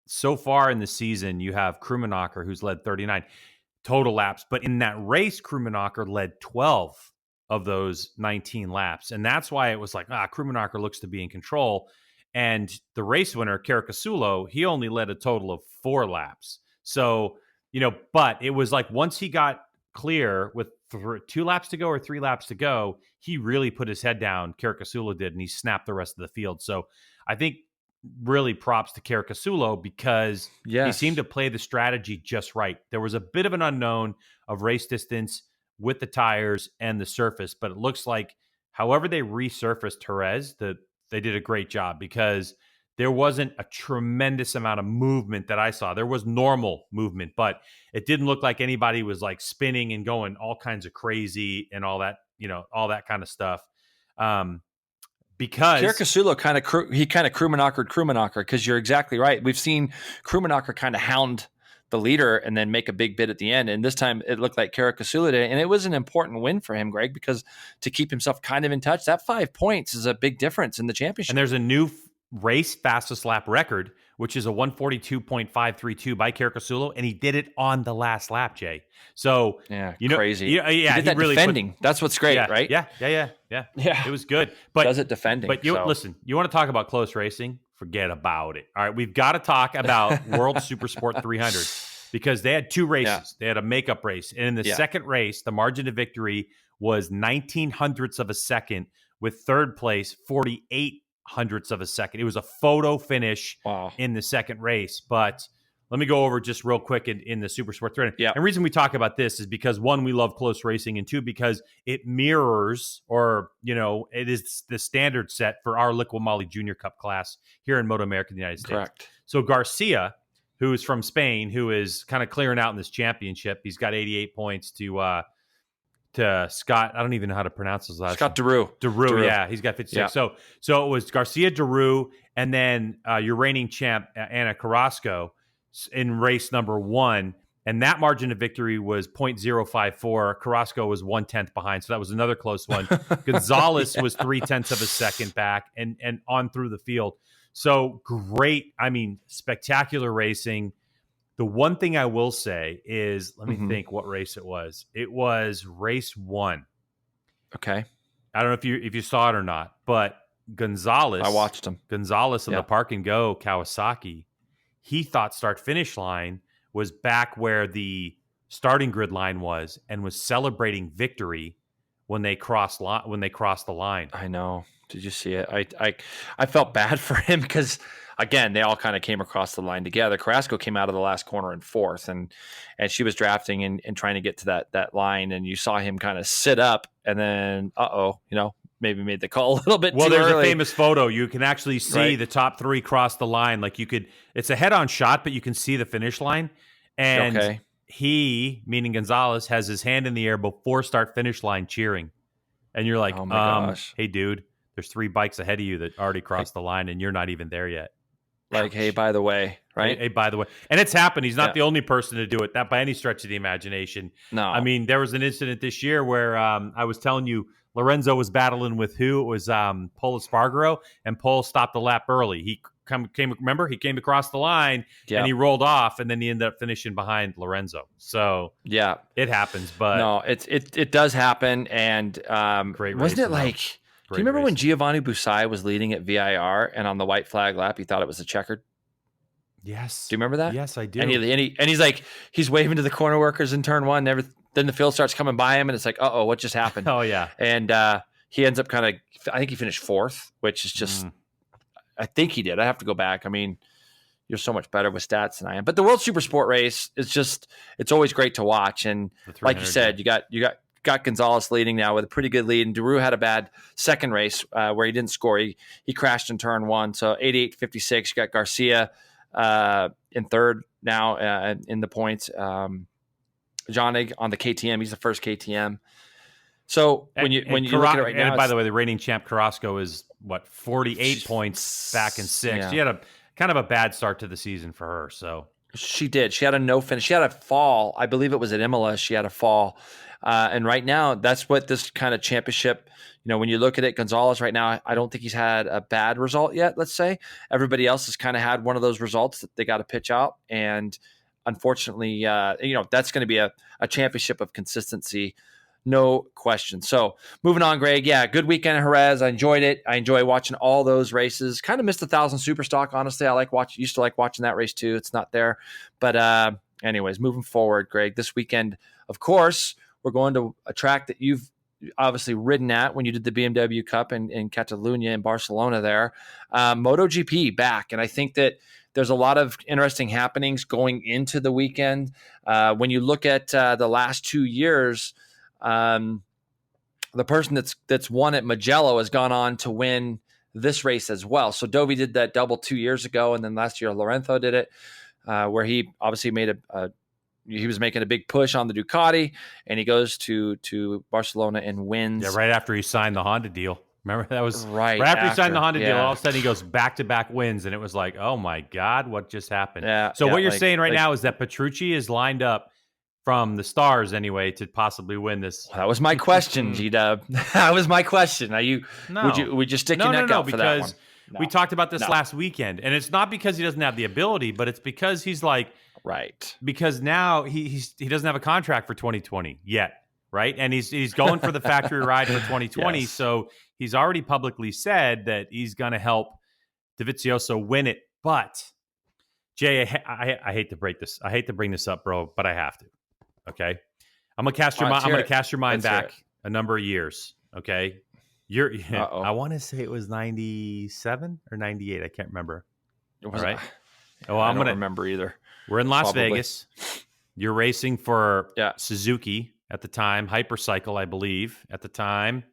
So far in the season, you have Krummenacher, who's led 39 total laps. But in that race, Krummenacher led 12 of those 19 laps. And that's why it was like, Krummenacher looks to be in control. And the race winner, Caricasulo, he only led a total of 4 laps. So, but it was like once he got clear with 2 laps to go or 3 laps to go, he really put his head down, Caricasulo did, and he snapped the rest of the field. So I think really props to Caricasulo, because he seemed to play the strategy just right. There was a bit of an unknown of race distance with the tires and the surface, but it looks like however they resurfaced Jerez, they did a great job, because there wasn't a tremendous amount of movement that I saw. There was normal movement, but it didn't look like anybody was like spinning and going all kinds of crazy and all that, all that kind of stuff. Because Caricasulo kind of Krummenacher, because you're exactly right. We've seen Krummenacher kind of hound the leader and then make a big bid at the end. And this time it looked like Caricasulo did. And it was an important win for him, Greg, because to keep himself kind of in touch, that 5 points is a big difference in the championship. And there's a new race fastest lap record, which is a 142.532 by Caricasulo, and he did it on the last lap, Jay. So crazy. He did that really defending. That's what's great, right? Yeah. It was good. But does it defending? But listen, you want to talk about close racing? Forget about it. All right, we've got to talk about World Supersport 300, because they had 2 races. Yeah. They had a makeup race, and in the second race, the margin of victory was 19 hundredths of a second, with third place 48 hundredths of a second. It was a photo finish in the second race. But let me go over just real quick in the Supersport 300. Yeah. And the reason we talk about this is because, 1, we love close racing, and 2, because it mirrors, or, it is the standard set for our Liqui Moly Junior Cup class here in MotoAmerica in the United States. Correct. So Garcia, who is from Spain, who is kind of clearing out in this championship, he's got 88 points to to Scott. I don't even know how to pronounce his last Scott name. Drew. Drew, yeah, he's got 56. Yeah. So it was Garcia, Drew, and then your reigning champ Anna Carrasco in race number 1. And that margin of victory was 0.054. Carrasco was 1/10 behind. So that was another close one. Gonzalez was 0.3 of a second back and on through the field. So great. I mean, spectacular racing. The one thing I will say is, let me think what race it was. It was race 1. Okay. I don't know if you saw it or not, but Gonzalez. I watched him. Gonzalez of the Park and Go Kawasaki. He thought start finish line was back where the starting grid line was and was celebrating victory when they crossed the line. I know. Did you see it? I felt bad for him because, again, they all kind of came across the line together. Carrasco came out of the last corner in 4th, and she was drafting and trying to get to that line, and you saw him kind of sit up, and then maybe made the call a little bit too early. Well, there's a famous photo. You can actually see the top 3 cross the line. Like it's a head-on shot, but you can see the finish line. And he, meaning Gonzalez, has his hand in the air before start-finish line cheering. And you're like, oh my gosh. Hey, dude, there's 3 bikes ahead of you that already crossed the line, and you're not even there yet. Like, hey, by the way, right? Hey, by the way. And it's happened. He's not the only person to do it, not by any stretch of the imagination. No. I mean, there was an incident this year where I was telling you Lorenzo was battling with who? It was Pol Espargaro, and Pol stopped a lap early. He came across the line and he rolled off, and then he ended up finishing behind Lorenzo. So it happens. But no, it does happen. And great wasn't it like? Do you remember when Giovanni Busai was leading at VIR and on the white flag lap he thought it was a checkered? Yes. Do you remember that? Yes, I do. And he's like, he's waving to the corner workers in turn 1. Then the field starts coming by him, and it's like, uh-oh, what just happened? Oh, yeah. And he ends up I think he finished 4th, which is just, I think he did. I have to go back. I mean, you're so much better with stats than I am. But the World Supersport race is just, it's always great to watch. And like you said, you got Gonzalez leading now with a pretty good lead. And Drew had a bad second race where he didn't score. He crashed in turn 1. So 88.56. You got Garcia in 3rd now in the points. Jonig on the KTM. He's the first KTM. So when you look at it right now, and by the way, the reigning champ Carrasco is 48 points back in 6th. Yeah. She had a kind of a bad start to the season for her. So she did. She had a no finish. She had a fall. I believe it was at Imola. She had a fall. And right now, that's what this kind of championship, when you look at it, Gonzalez right now, I don't think he's had a bad result yet, let's say. Everybody else has kind of had one of those results that they got to pitch out. And unfortunately, that's going to be a championship of consistency, no question. So moving on, Greg. Yeah, good weekend in Jerez. I enjoyed it. I enjoy watching all those races. Kind of missed 1,000 Superstock, honestly. Used to like watching that race too. It's not there. But anyways, moving forward, Greg, this weekend, of course, we're going to a track that you've obviously ridden at when you did the BMW Cup in Catalunya in Barcelona there. MotoGP back. And I think that there's a lot of interesting happenings going into the weekend. When you look at the last 2 years, the person that's won at Mugello has gone on to win this race as well. So Dovi did that double 2 years ago, and then last year Lorenzo did it, where he obviously made he was making a big push on the Ducati, and he goes to Barcelona and wins. Yeah, right after he signed the Honda deal. Remember, that was right after he signed the Honda deal. All of a sudden, he goes back-to-back wins, and it was like, oh my God, what just happened? Yeah. So what you're saying right now is that Petrucci is lined up from the stars anyway to possibly win this. That was my question, G-Dub. That was my question. Are you? No. Would you stick your neck out for that one? No. We talked about this last weekend, and it's not because he doesn't have the ability, but it's because he's like, right. Because now he doesn't have a contract for 2020 yet, right? And he's going for the factory ride for 2020. Yes. So he's already publicly said that he's going to help Dovizioso win it. But Jay, I hate to break this. I hate to bring this up, bro, but I have to. Okay, I'm gonna cast your mind back a number of years. Okay, I want to say it was 97 or 98. I can't remember. It was right. Well, I don't remember either. We're in Las Vegas. You're racing for Suzuki at the time, Hypercycle, I believe, at the time.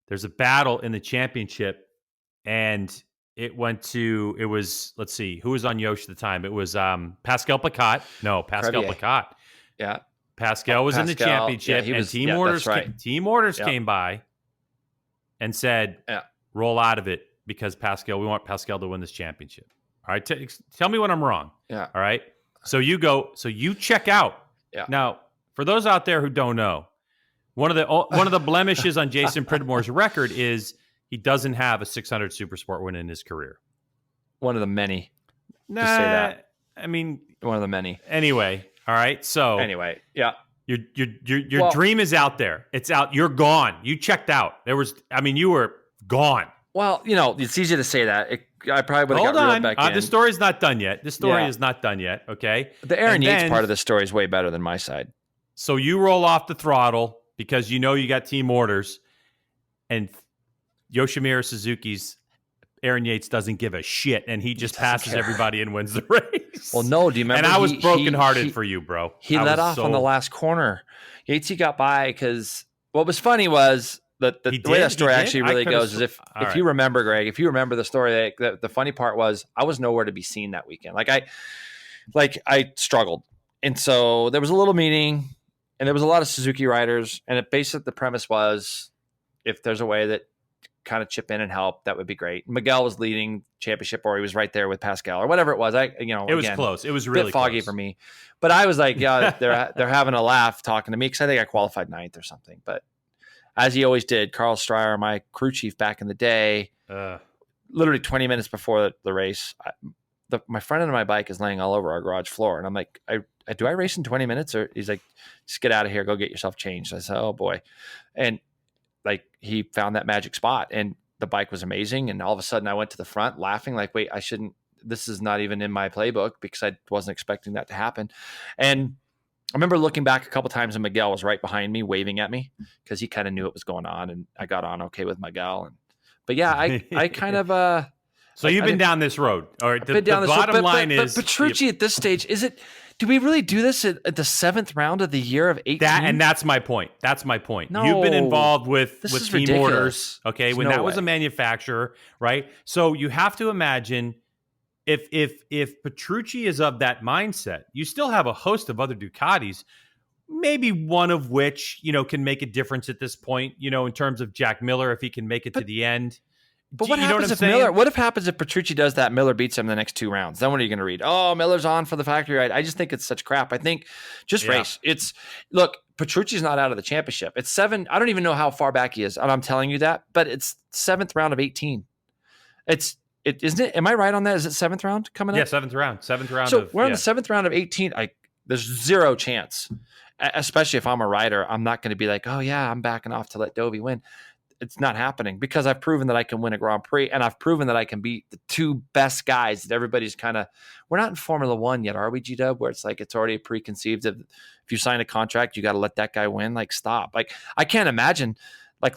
There's a battle in the championship, and it was, let's see, who was on Yosh at the time? It was Pascal Picat. No, Pascal Picat. Yeah. Pascal was in the championship, he was, and Team Orders, right. Team Orders came by and said, roll out of it because we want Pascal to win this championship. All right, tell me when I'm wrong. Yeah. All right. So you check out. Yeah. Now, for those out there who don't know, one of the blemishes on Jason Pridmore's record is he doesn't have a 600 Supersport win in his career. One of the many. Nah, just say that. I mean, one of the many. Anyway, all right. So anyway, yeah. Your dream is out there. It's out. You're gone. You checked out. You were gone. Well, it's easy to say that. I probably would have got reeled back in. The story's not done yet. The story is not done yet. Okay. The Aaron Yates part of the story is way better than my side. So you roll off the throttle because you got Team Orders, and Yoshimura Suzuki's Aaron Yates doesn't give a shit, and he just passes everybody and wins the race. Well, no, do you remember? And I was brokenhearted for you, bro. He let off on the last corner. Yatesy got by because what was funny was the way that story actually really goes is if you remember, Greg, if you remember the story, the funny part was I was nowhere to be seen that weekend. I struggled, and so there was a little meeting, and there was a lot of Suzuki riders, and the premise was if there's a way that kind of chip in and help, that would be great. Miguel was leading championship, or he was right there with Pascal or whatever it was. It was close. It was really a bit foggy close for me, but I was like, yeah, they're having a laugh talking to me because I think I qualified 9th or something. But as he always did, Carl Stryer, my crew chief back in the day, literally 20 minutes before the race, my front end of my bike is laying all over our garage floor, and I'm like, do I race in 20 minutes? Or he's like, just get out of here, go get yourself changed. I said, oh boy, and he found that magic spot, and the bike was amazing. And all of a sudden I went to the front laughing like, wait, this is not even in my playbook because I wasn't expecting that to happen. And I remember looking back a couple times and Miguel was right behind me waving at me because he kind of knew what was going on, and I got on okay with Miguel. But yeah, I kind of, so you've been down this road. All right. The bottom line is Petrucci at this stage, do we really do this at the 7th round of the year of 18? That's my point. That's my point. No, you've been involved with Team ridiculous. Orders, okay, when that was a manufacturer, right? So you have to imagine if Petrucci is of that mindset, you still have a host of other Ducatis, maybe one of which, can make a difference at this point, in terms of Jack Miller, if he can make it to the end. But what happens if Miller? What happens if Petrucci does that? Miller beats him the next 2 rounds. Then what are you going to read? Oh, Miller's on for the factory ride. I just think it's such crap. I think just race. Look, Petrucci's not out of the championship. It's 7. I don't even know how far back he is. I'm telling you that, but it's 7th round of 18. Isn't it? Am I right on that? Is it 7th round coming up? Yeah, 7th round. So we're on the 7th round of 18. There's zero chance, especially if I'm a rider. I'm not going to be like, oh yeah, I'm backing off to let Dovi win. It's not happening because I've proven that I can win a Grand Prix, and I've proven that I can beat the 2 best guys that everybody's we're not in Formula One yet, are we, G-Dub? Where it's already preconceived of if you sign a contract, you got to let that guy win. Stop. I can't imagine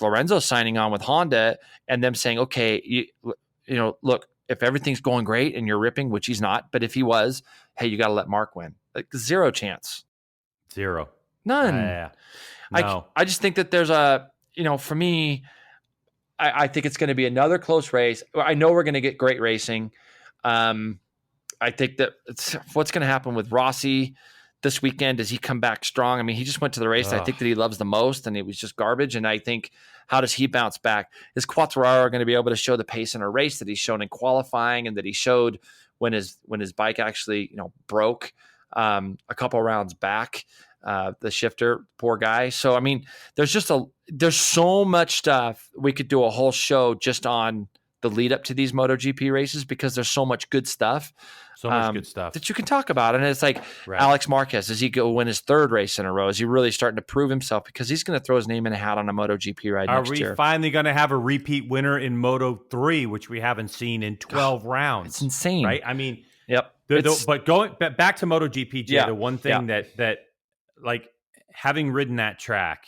Lorenzo signing on with Honda and them saying, okay, look, if everything's going great and you're ripping, which he's not, but if he was, hey, you got to let Mark win. Zero chance. Zero. None. No. I just think that there's for me, I think it's going to be another close race. I know we're going to get great racing. I think that what's going to happen with Rossi this weekend. Does he come back strong? I mean, he just went to the race I think that he loves the most, and it was just garbage. And I think, how does he bounce back? Is Quartararo going to be able to show the pace in a race that he's shown in qualifying and that he showed when his bike actually broke a couple rounds back? The shifter, poor guy. So, I mean, there's so much stuff. We could do a whole show just on the lead up to these MotoGP races because there's so much good stuff. So much good stuff that you can talk about. And it's Alex Marquez, does he go win his 3rd race in a row? Is he really starting to prove himself? Because he's going to throw his name in a hat on a MotoGP ride next year. Are we finally going to have a repeat winner in Moto3, which we haven't seen in 12 rounds? It's insane. Right? I mean, yep. But going back to MotoGP, Jay, the one thing that having ridden that track,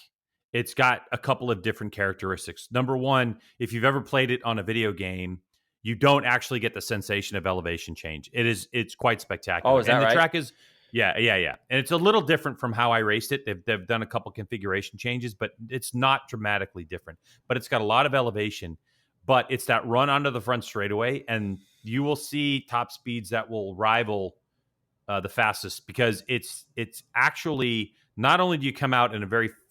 it's got a couple of different characteristics. Number one, if you've ever played it on a video game, you don't actually get the sensation of elevation change. It's quite spectacular. Oh, is that right? The track is, yeah. And it's a little different from how I raced it. They've done a couple configuration changes, but it's not dramatically different. But it's got a lot of elevation, but it's that run onto the front straightaway, and you will see top speeds that will rival the fastest because it's actually not only do you come out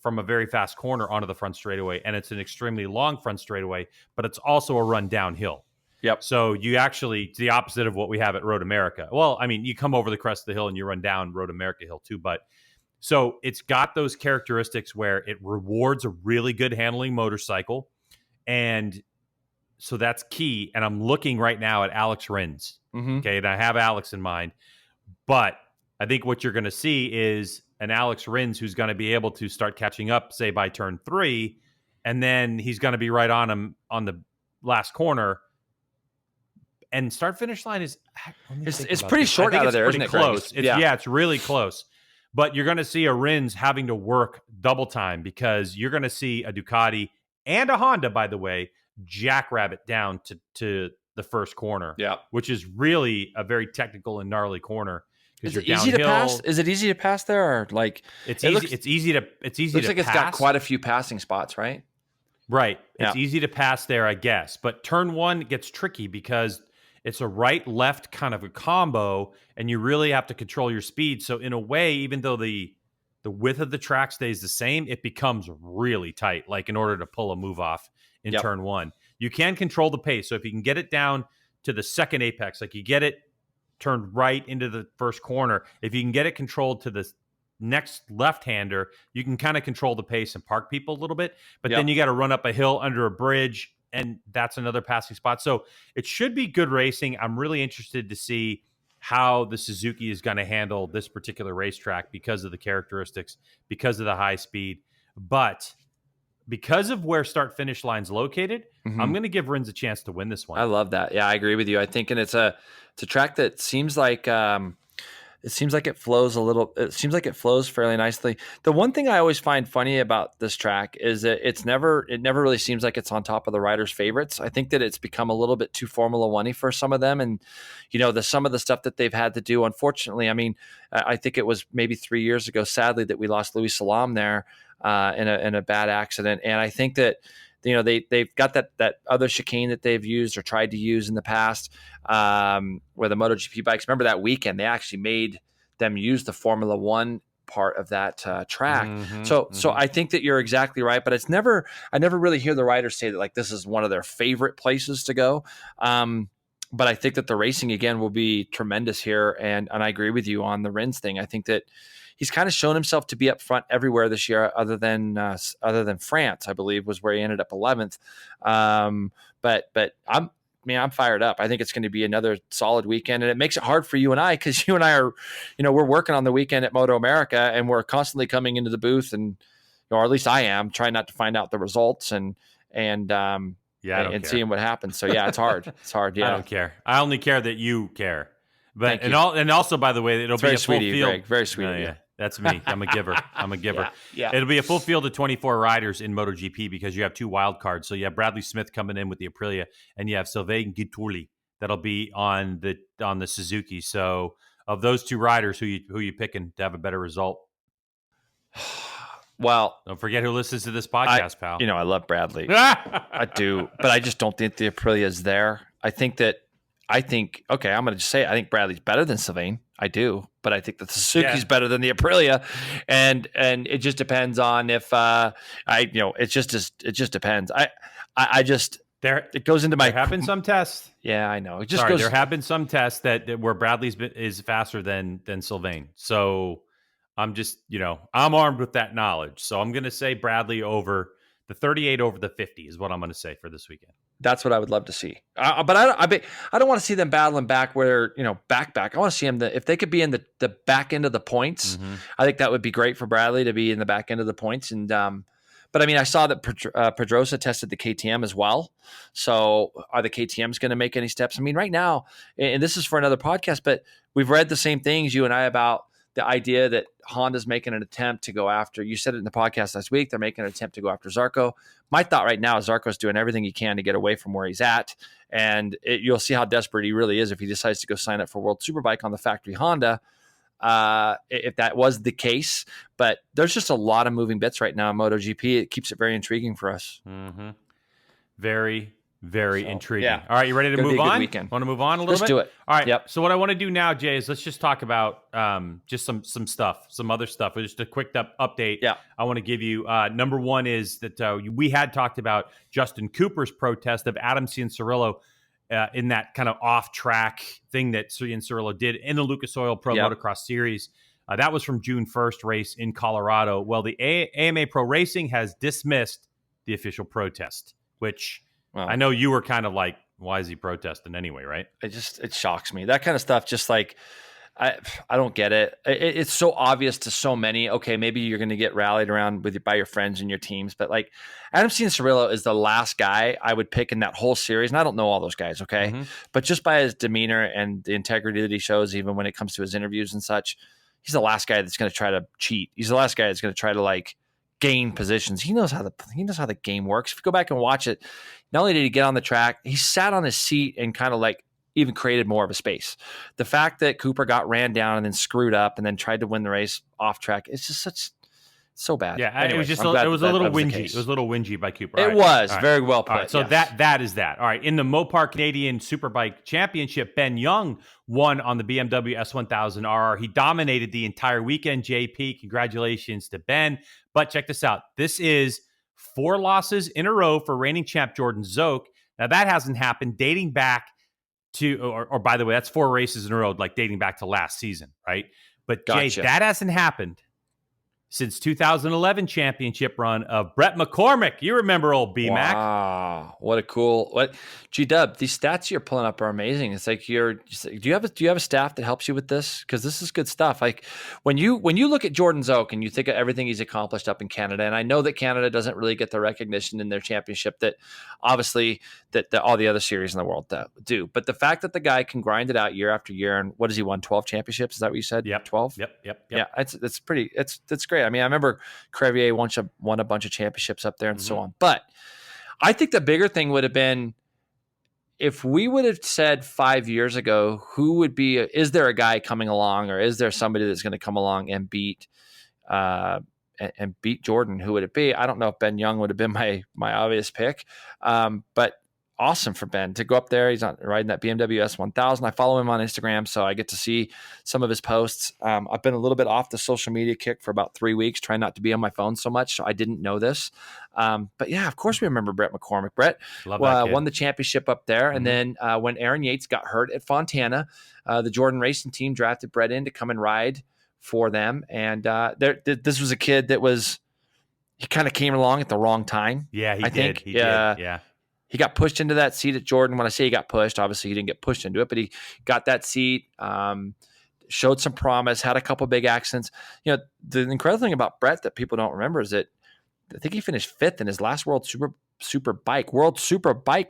from a very fast corner onto the front straightaway, and it's an extremely long front straightaway, but it's also a run downhill. Yep. So you actually, it's the opposite of what we have at Road America. Well, I mean, you come over the crest of the hill and you run down Road America Hill too, but so it's got those characteristics where it rewards a really good handling motorcycle. And so that's key. And I'm looking right now at Alex Rins. Mm-hmm. Okay. And I have Alex in mind, but I think what you're going to see is an Alex Rins who's going to be able to start catching up, say by turn 3, and then he's going to be right on him on the last corner. And start finish line is it's pretty short out of there, isn't it? Close. It's really close. But you're going to see a Rins having to work double time because you're going to see a Ducati and a Honda, by the way, jackrabbit down to the first corner. Yeah, which is really a very technical and gnarly corner. Is it easy to pass? Is it easy to pass there, or like it's easy? It's easy to looks like it's got quite a few passing spots, right? Right. It's easy to pass there, I guess. But turn 1 gets tricky because it's a right-left kind of a combo, and you really have to control your speed. So in a way, even though the width of the track stays the same, it becomes really tight, like in order to pull a move off in turn 1. You can control the pace. So if you can get it down to the second apex, like you get it turned right into the first corner, if you can get it controlled to the next left-hander, you can kind of control the pace and park people a little bit. But then you got to run up a hill under a bridge, and that's another passing spot. So it should be good racing. I'm really interested to see how the Suzuki is going to handle this particular racetrack because of the characteristics, because of the high speed. But because of where start-finish line's located, I'm going to give Rins a chance to win this one. I love that. Yeah, I agree with you. I think, and it's a track that seems like it flows a little. It seems like it flows fairly nicely. The one thing I always find funny about this track is that it never really seems like it's on top of the riders' favorites. I think that it's become a little bit too Formula One-y for some of them, and some of the stuff that they've had to do. Unfortunately, I mean, I think it was maybe 3 years ago, sadly, that we lost Louis Salam there in a bad accident, and I think that they've got that other chicane that they've used or tried to use in the past, where the MotoGP bikes. Remember that weekend they actually made them use the Formula One part of that track. So I think that you're exactly right, but I never really hear the riders say that like this is one of their favorite places to go. But I think that the racing again will be tremendous here, and I agree with you on the Rins thing. I think that he's kind of shown himself to be up front everywhere this year, other than France, I believe, was where he ended up 11th. But I'm fired up. I think it's going to be another solid weekend, and it makes it hard for you and I because you and I are, we're working on the weekend at MotoAmerica, and we're constantly coming into the booth, and or at least I am trying not to find out the results and seeing what happens. So yeah, it's hard. It's hard. Yeah, I don't care. I only care that you care. But and also, by the way, it'll be a full field. Greg. Very sweet of you. Yeah. That's me. I'm a giver. Yeah. It'll be a full field of 24 riders in MotoGP because you have 2 wild cards. So you have Bradley Smith coming in with the Aprilia, and you have Sylvain Guidugli that'll be on the Suzuki. So of those 2 riders, who you picking to have a better result? Well, don't forget who listens to this podcast, pal. I love Bradley. I do, but I just don't think the Aprilia is there. I think, I'm going to just say, I think Bradley's better than Sylvain. I do, but I think that the Suzuki's better than the Aprilia, and it just depends on if it just depends. It goes into my. There have been some tests. Yeah, I know. There have been some tests that where Bradley's is faster than Sylvain. So I'm just I'm armed with that knowledge. So I'm going to say Bradley over the 38 over the 50 is what I'm going to say for this weekend. That's what I would love to see. But I don't want to see them battling back where, back. I want to see them, if they could be in the back end of the points, I think that would be great for Bradley to be in the back end of the points. And, but I mean, I saw that Pedrosa tested the KTM as well. So are the KTMs going to make any steps? I mean, right now, and this is for another podcast, but we've read the same things, you and I, about the idea that Honda's making an attempt to go after, you said it in the podcast last week, they're making an attempt to go after Zarco. My thought right now is Zarco's doing everything he can to get away from where he's at. And you'll see how desperate he really is if he decides to go sign up for World Superbike on the factory Honda, if that was the case. But there's just a lot of moving bits right now in MotoGP. It keeps it very intriguing for us. Very, Very So, intriguing. yeah. All right, you ready to Gonna be move a good on? weekend. Want to move on a little Let's bit? do it. All right. Yep. So what I want to do now, Jay, is let's just talk about just some stuff, some other stuff. Just a quick update. Yeah. I want to give you. Number one is that we had talked about Justin Cooper's protest of Adam Cianciarulo in that kind of off-track thing that Cianciarulo did in the Lucas Oil Pro Motocross Series. That was from June 1st race in Colorado. Well, the AMA Pro Racing has dismissed the official protest, which I know you were kind of like, why is he protesting anyway, right? It shocks me. That kind of stuff, just like, I don't get it. It's so obvious to so many. Okay, maybe you're going to get rallied around by your friends and your teams, but like Adam Cianciarulo is the last guy I would pick in that whole series. And I don't know all those guys, okay? Mm-hmm. But just by his demeanor and the integrity that he shows, even when it comes to his interviews and such, he's the last guy that's going to try to cheat. He's the last guy that's going to try to like gain positions. He knows how the game works. If you go back and watch it, not only did he get on the track, he sat on his seat and kind of like even created more of a space. The fact that Cooper got ran down and then screwed up and then tried to win the race off track, it's just so bad. Yeah, anyways, it was just it was a little whingy. It was a little whingy by Cooper. It was very well put. Right, so that is that. All right, in the Mopar Canadian Superbike Championship, Ben Young won on the BMW S1000RR. He dominated the entire weekend. JP, congratulations to Ben. But check this out. This is 4 losses in a row for reigning champ Jordan Zoke. Now that hasn't happened dating back to, or by the way, that's 4 races in a row, like dating back to last season, right? But Jay, that hasn't happened since 2011 championship run of Brett McCormick. You remember old B-Mac. Wow, what a cool G-Dub, these stats you're pulling up are amazing. It's like do you have a staff that helps you with this? Because this is good stuff. Like when you look at Jordan Zoke and you think of everything he's accomplished up in Canada, and I know that Canada doesn't really get the recognition in their championship that obviously that all the other series in the world do. But the fact that the guy can grind it out year after year, and what has he won? 12 championships? Is that what you said? Yep. 12? Yep. Yeah, it's great. I mean, I remember Crevier won a bunch of championships up there and so on. But I think the bigger thing would have been if we would have said 5 years ago, is there a guy coming along, or is there somebody that's going to come along and beat Jordan? Who would it be? I don't know if Ben Young would have been my obvious pick, but awesome for Ben to go up there. He's riding that BMW S1000. I follow him on Instagram, so I get to see some of his posts. I've been a little bit off the social media kick for about 3 weeks, trying not to be on my phone so much, so I didn't know this. But yeah, of course we remember Brett McCormick. Brett won the championship up there, and then when Aaron Yates got hurt at Fontana, the Jordan Racing team drafted Brett in to come and ride for them. And this was a kid that he kind of came along at the wrong time. Yeah, I think. He did. Yeah. He got pushed into that seat at Jordan. When I say he got pushed, obviously he didn't get pushed into it, but he got that seat, showed some promise, had a couple big accidents. You know, the incredible thing about Brett that people don't remember is that I think he finished 5th in his last World Superbike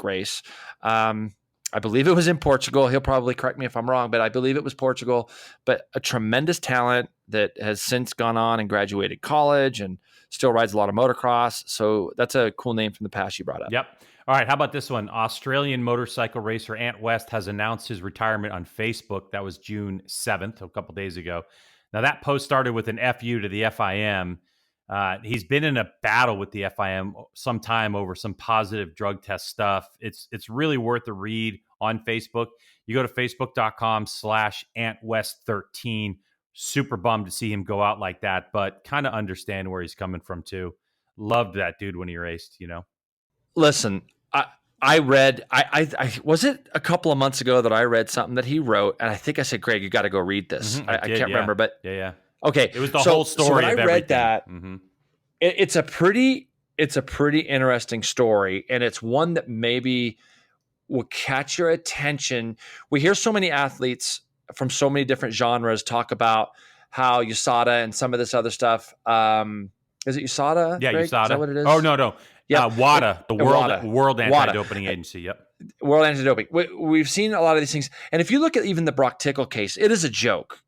race. I believe it was in Portugal. He'll probably correct me if I'm wrong, but I believe it was Portugal. But a tremendous talent that has since gone on and graduated college and still rides a lot of motocross. So that's a cool name from the past you brought up. Yep. All right, how about this one? Australian motorcycle racer Ant West has announced his retirement on Facebook. That was June 7th, a couple days ago. Now, that post started with an FU to the FIM. He's been in a battle with the FIM sometime over some positive drug test stuff. It's really worth a read on Facebook. You go to facebook.com/AntWest13. Super bummed to see him go out like that, but kind of understand where he's coming from too. Loved that dude when he raced, you know? Listen, I read, I was it a couple of months ago that I read something that he wrote, and I think I said, Greg, you got to go read this. I can't remember, but yeah. Okay, it was the whole story. So when I read everything. that, it's a pretty interesting story, and it's one that maybe will catch your attention. We hear so many athletes from so many different genres talk about how USADA and some of this other stuff. Is it USADA? Yeah, Greg? USADA. Is that what it is? Oh no. Yeah, WADA, the World Anti-Doping WADA. Agency. Yep. World Anti-Doping. We've seen a lot of these things, and if you look at even the Brock Tickle case, it is a joke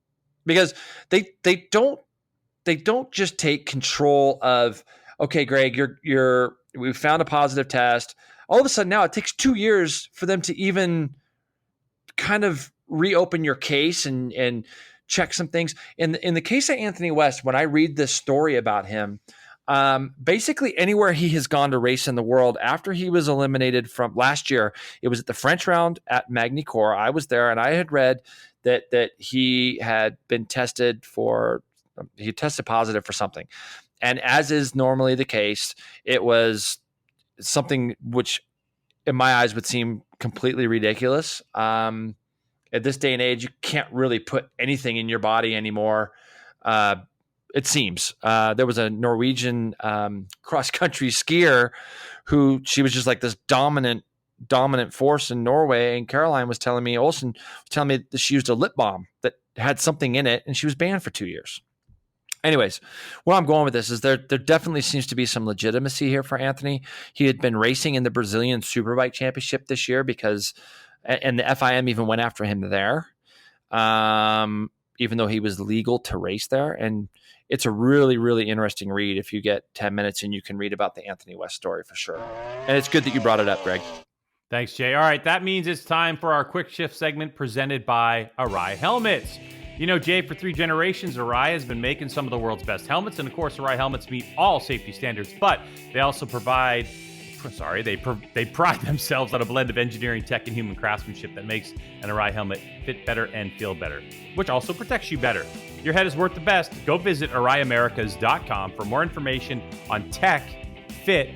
because they don't just take control of. Okay, Greg, we found a positive test. All of a sudden now it takes 2 years for them to even kind of reopen your case and check some things. In the case of Anthony West, when I read this story about him, Basically anywhere he has gone to race in the world after he was eliminated from last year. It was at the French round at Magny-Cours. I was there, and I had read that he had been tested positive for something. And as is normally the case, it was something which in my eyes would seem completely ridiculous. At this day and age, you can't really put anything in your body anymore. It seems. There was a Norwegian cross-country skier who she was just like this dominant force in Norway. And Caroline was telling me, Olsen was telling me that she used a lip balm that had something in it, and she was banned for 2 years. Anyways, where I'm going with this is there definitely seems to be some legitimacy here for Anthony. He had been racing in the Brazilian Superbike Championship this year and the FIM even went after him there, even though he was legal to race there. And it's a really, really interesting read if you get 10 minutes and you can read about the Anthony West story for sure. And it's good that you brought it up, Greg. Thanks, Jay. All right, that means it's time for our quick shift segment presented by ARAI Helmets. You know, Jay, for 3 generations, ARAI has been making some of the world's best helmets. And of course, ARAI helmets meet all safety standards, but they also pride themselves on a blend of engineering, tech, and human craftsmanship that makes an ARAI helmet fit better and feel better, which also protects you better. Your head is worth the best. Go visit ARAIAmericas.com for more information on tech, fit,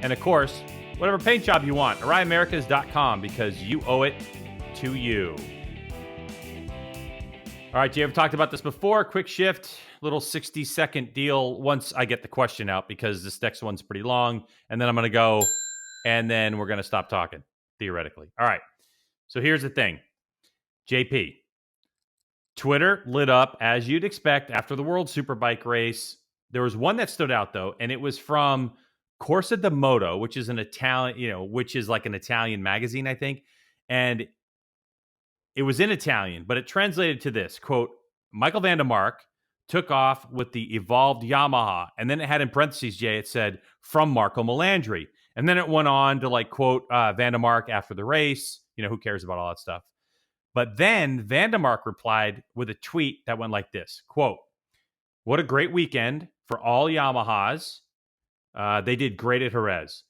and of course, whatever paint job you want. ARAIAmericas.com, because you owe it to you. All right, Jay, I've talked about this before. Quick shift, little 60-second deal once I get the question out, because this next one's pretty long, and then I'm going to go, and then we're going to stop talking, theoretically. All right, so here's the thing. JP, Twitter lit up, as you'd expect, after the World Superbike race. There was one that stood out, though, and it was from Corsa de Moto, which is an Italian, which is like an Italian magazine, I think, and it was in Italian, but it translated to this, quote, Michael van der Mark took off with the evolved Yamaha. And then it had in parentheses, Jay, it said, from Marco Melandri. And then it went on to like quote van der Mark after the race. Who cares about all that stuff? But then van der Mark replied with a tweet that went like this, quote, what a great weekend for all Yamahas. They did great at Jerez.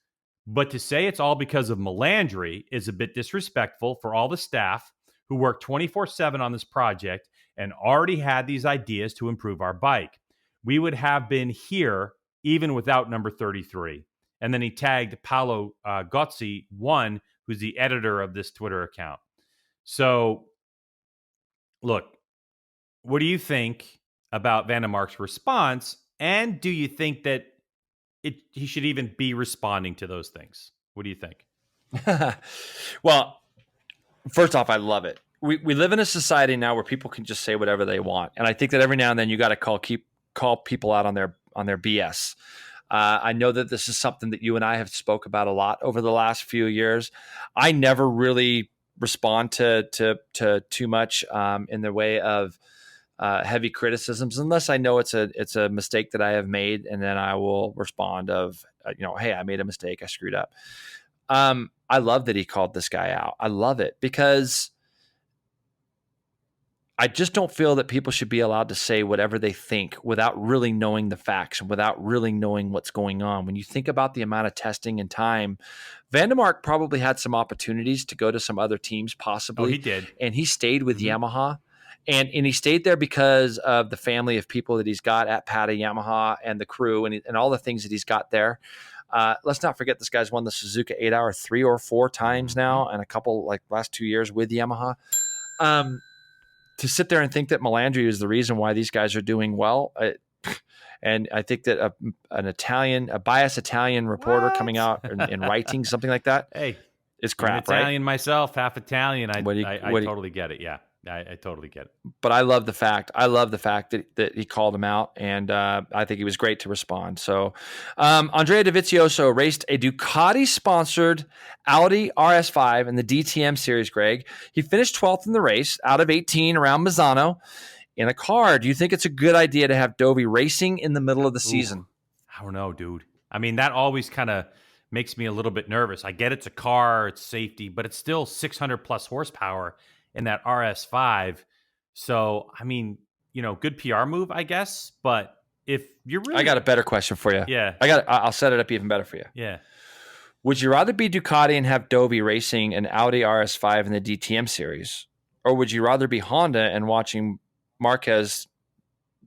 But to say it's all because of Melandri is a bit disrespectful for all the staff who worked 24/7 on this project and already had these ideas to improve our bike. We would have been here even without number 33. And then he tagged Paolo Gozzi, who's the editor of this Twitter account. So, look, what do you think about van der Mark's response? And do you think that he should even be responding to those things? What do you think? Well, first off, I love it. We live in a society now where people can just say whatever they want, and I think that every now and then you got to call people out on their BS. I know that this is something that you and I have spoke about a lot over the last few years. I never really respond to too much in the way of heavy criticisms, unless I know it's a mistake that I have made, and then I will respond of hey, I made a mistake, I screwed up. I love that he called this guy out. I love it because I just don't feel that people should be allowed to say whatever they think without really knowing the facts and without really knowing what's going on. When you think about the amount of testing and time, van der Mark probably had some opportunities to go to some other teams possibly. Oh, he did. And he stayed with Yamaha. And he stayed there because of the family of people that he's got at Pata Yamaha and the crew and all the things that he's got there. Let's not forget this guy's won the Suzuka 8-hour 3 or 4 times now, and a couple like last 2 years with Yamaha. To sit there and think that Melandri is the reason why these guys are doing well, and I think that a biased Italian reporter coming out and writing something like that, is crap. I'm Italian right? myself, half Italian. I totally get it. Yeah. I totally get it. But I love the fact that he called him out, and I think he was great to respond. So Andrea Dovizioso raced a Ducati-sponsored Audi RS5 in the DTM series, Greg. He finished 12th in the race out of 18 around Misano in a car. Do you think it's a good idea to have Dovi racing in the middle of the season? I don't know, dude. I mean, that always kind of makes me a little bit nervous. I get it's a car, it's safety, but it's still 600-plus horsepower in that RS5. So, I mean, good PR move, I guess. But if you're really, I got a better question for you. Yeah. I'll set it up even better for you. Yeah. Would you rather be Ducati and have Dovi racing an Audi RS5 in the DTM series, or would you rather be Honda and watching Marquez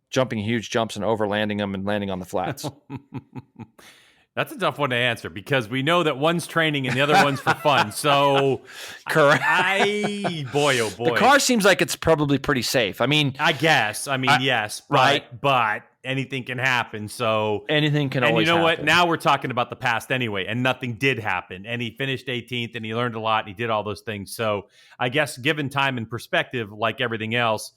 jumping huge jumps and overlanding them and landing on the flats? That's a tough one to answer because we know that one's training and the other one's for fun. So, correct. Boy, oh boy. The car seems like it's probably pretty safe. I mean, I guess. yes, but anything can happen. So anything can always happen. And you know what? Now we're talking about the past anyway, and nothing did happen. And he finished 18th, and he learned a lot, and he did all those things. So I guess given time and perspective, like everything else,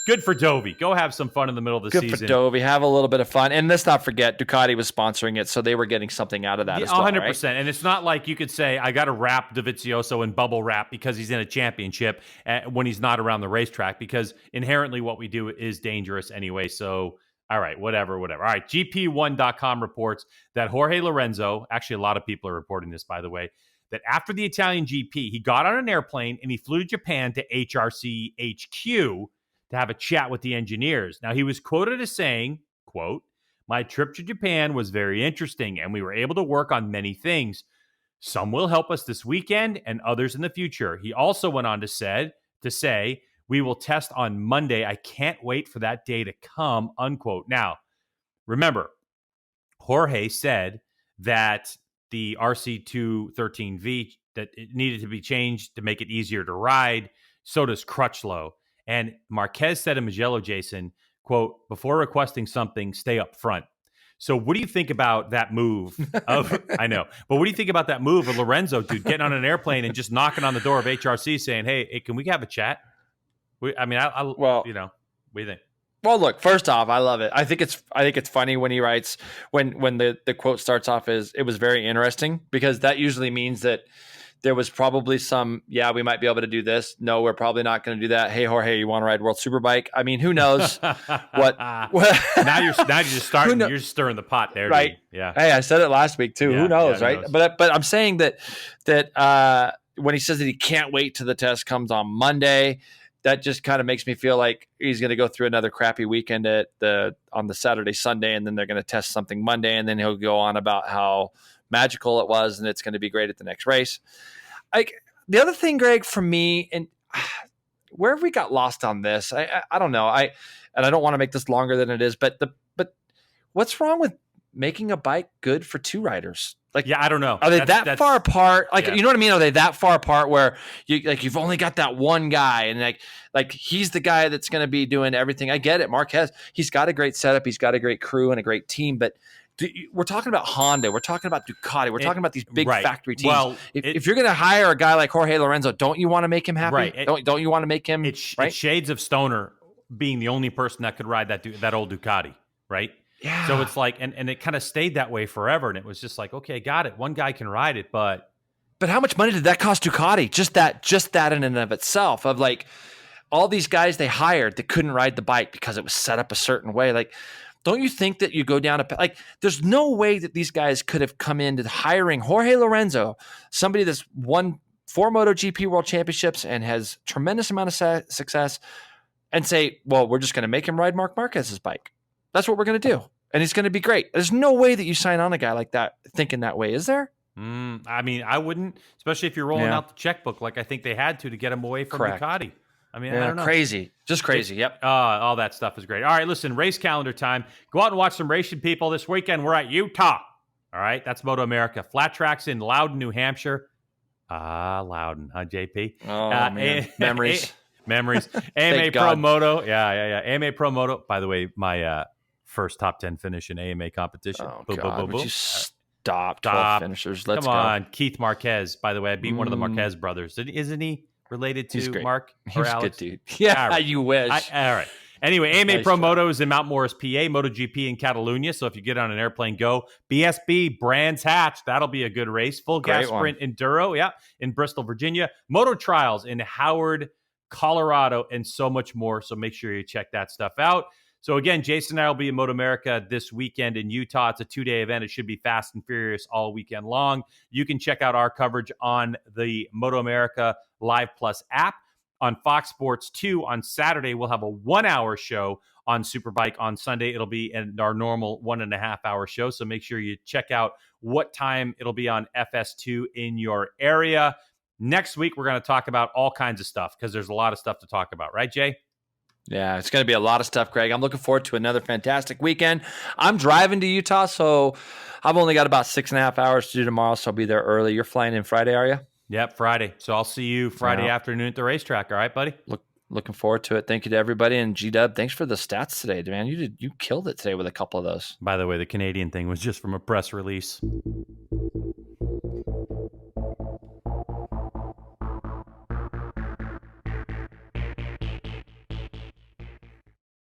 good for Dovi. Go have some fun in the middle of the season. Good for Dovi. Have a little bit of fun. And let's not forget, Ducati was sponsoring it, so they were getting something out of that as well, 100%. Right? And it's not like you could say, I got to wrap Dovizioso in bubble wrap because he's in a championship when he's not around the racetrack, because inherently what we do is dangerous anyway. So, all right, whatever. All right, GP1.com reports that Jorge Lorenzo, actually a lot of people are reporting this, by the way, that after the Italian GP, he got on an airplane and he flew to Japan to HRC HQ to have a chat with the engineers. Now, he was quoted as saying, quote, "My trip to Japan was very interesting, and we were able to work on many things. Some will help us this weekend and others in the future." He also went on to say, "We will test on Monday. I can't wait for that day to come," unquote. Now, remember, Jorge said that the RC213V, that it needed to be changed to make it easier to ride. So does Crutchlow. And Marquez said in Mugello, Jason, quote, "Before requesting something, stay up front." So what do you think about that move I know, but what do you think about that move of Lorenzo, dude, getting on an airplane and just knocking on the door of HRC saying, hey, can we have a chat? Well, what do you think? Well, look, first off, I love it. I think it's funny when he writes, when the quote starts off as, "It was very interesting," because that usually means that there was probably some, we might be able to do this. No, we're probably not going to do that. Hey, Jorge, you want to ride World Superbike? I mean, who knows what? Now you're just starting. You're just stirring the pot there, right? Dude. Yeah. Hey, I said it last week too. Who knows, right? Knows? But I'm saying that when he says that he can't wait till the test comes on Monday, that just kind of makes me feel like he's going to go through another crappy weekend on the Saturday, Sunday, and then they're going to test something Monday, and then he'll go on about how magical it was and it's going to be great at the next race. Like, the other thing, Greg, for me, and where have we got lost on this? I don't know. I don't want to make this longer than it is, but what's wrong with making a bike good for two riders? Like, I don't know. Are they that far apart? Like, you know what I mean? Are they that far apart where you've only got that one guy, and like he's the guy that's going to be doing everything? I get it. Marquez, he's got a great setup. He's got a great crew and a great team, but we're talking about Honda. We're talking about Ducati. We're talking about these big factory teams. Well, if you're going to hire a guy like Jorge Lorenzo, don't you want to make him happy? Right. Don't you want to make him right? It's shades of Stoner being the only person that could ride that old Ducati, right? Yeah. So it's like, and it kind of stayed that way forever. And it was just like, okay, got it. One guy can ride it, but how much money did that cost Ducati? Just that in and of itself, of like all these guys they hired that couldn't ride the bike because it was set up a certain way. Like, don't you think that you go down there's no way that these guys could have come into hiring Jorge Lorenzo, somebody that's won 4 MotoGP World Championships and has tremendous amount of success, and say, well, we're just going to make him ride Marc Marquez's bike. That's what we're going to do. And he's going to be great. There's no way that you sign on a guy like that thinking that way, is there? I mean, I wouldn't, especially if you're rolling out the checkbook like I think they had to get him away from Ducati. I mean, I don't know. Crazy. Just crazy. Yep. All that stuff is great. All right, listen, race calendar time. Go out and watch some racing, people. This weekend, we're at Utah. All right, that's MotoAmerica. Flat tracks in Loudon, New Hampshire. Loudon, huh, JP? Oh, man. Memories. Memories. AMA Pro Moto. Yeah. AMA Pro Moto. By the way, my first top 10 finish in AMA competition. Oh, God. Would you stop 12 finishers? Let's go. Come on. Keith Marquez. By the way, I beat one of the Marquez brothers. Isn't he related to Mark or Alex? He's good, dude. Yeah, right. You wish. All right. Anyway, AMA Pro Moto is in Mount Morris, PA, MotoGP in Catalunya. So if you get on an airplane, go. BSB, Brands Hatch. That'll be a good race. Full gas sprint enduro, in Bristol, Virginia. Moto Trials in Howard, Colorado, and so much more. So make sure you check that stuff out. So again, Jason and I will be in MotoAmerica this weekend in Utah. It's a 2-day event. It should be fast and furious all weekend long. You can check out our coverage on the MotoAmerica Live Plus app. On Fox Sports 2 on Saturday, we'll have a 1-hour show on Superbike. On Sunday, it'll be in our normal 1.5 hour show. So make sure you check out what time it'll be on FS2 in your area. Next week, we're going to talk about all kinds of stuff because there's a lot of stuff to talk about. Right, Jay? Yeah, it's going to be a lot of stuff, Greg. I'm looking forward to another fantastic weekend. I'm driving to Utah, so I've only got about 6.5 hours to do tomorrow, so I'll be there early. You're flying in Friday, are you? Yep, Friday. So I'll see you Friday afternoon at the racetrack. All right, buddy? Looking forward to it. Thank you to everybody. And G-Dub, thanks for the stats today, man. You killed it today with a couple of those. By the way, the Canadian thing was just from a press release.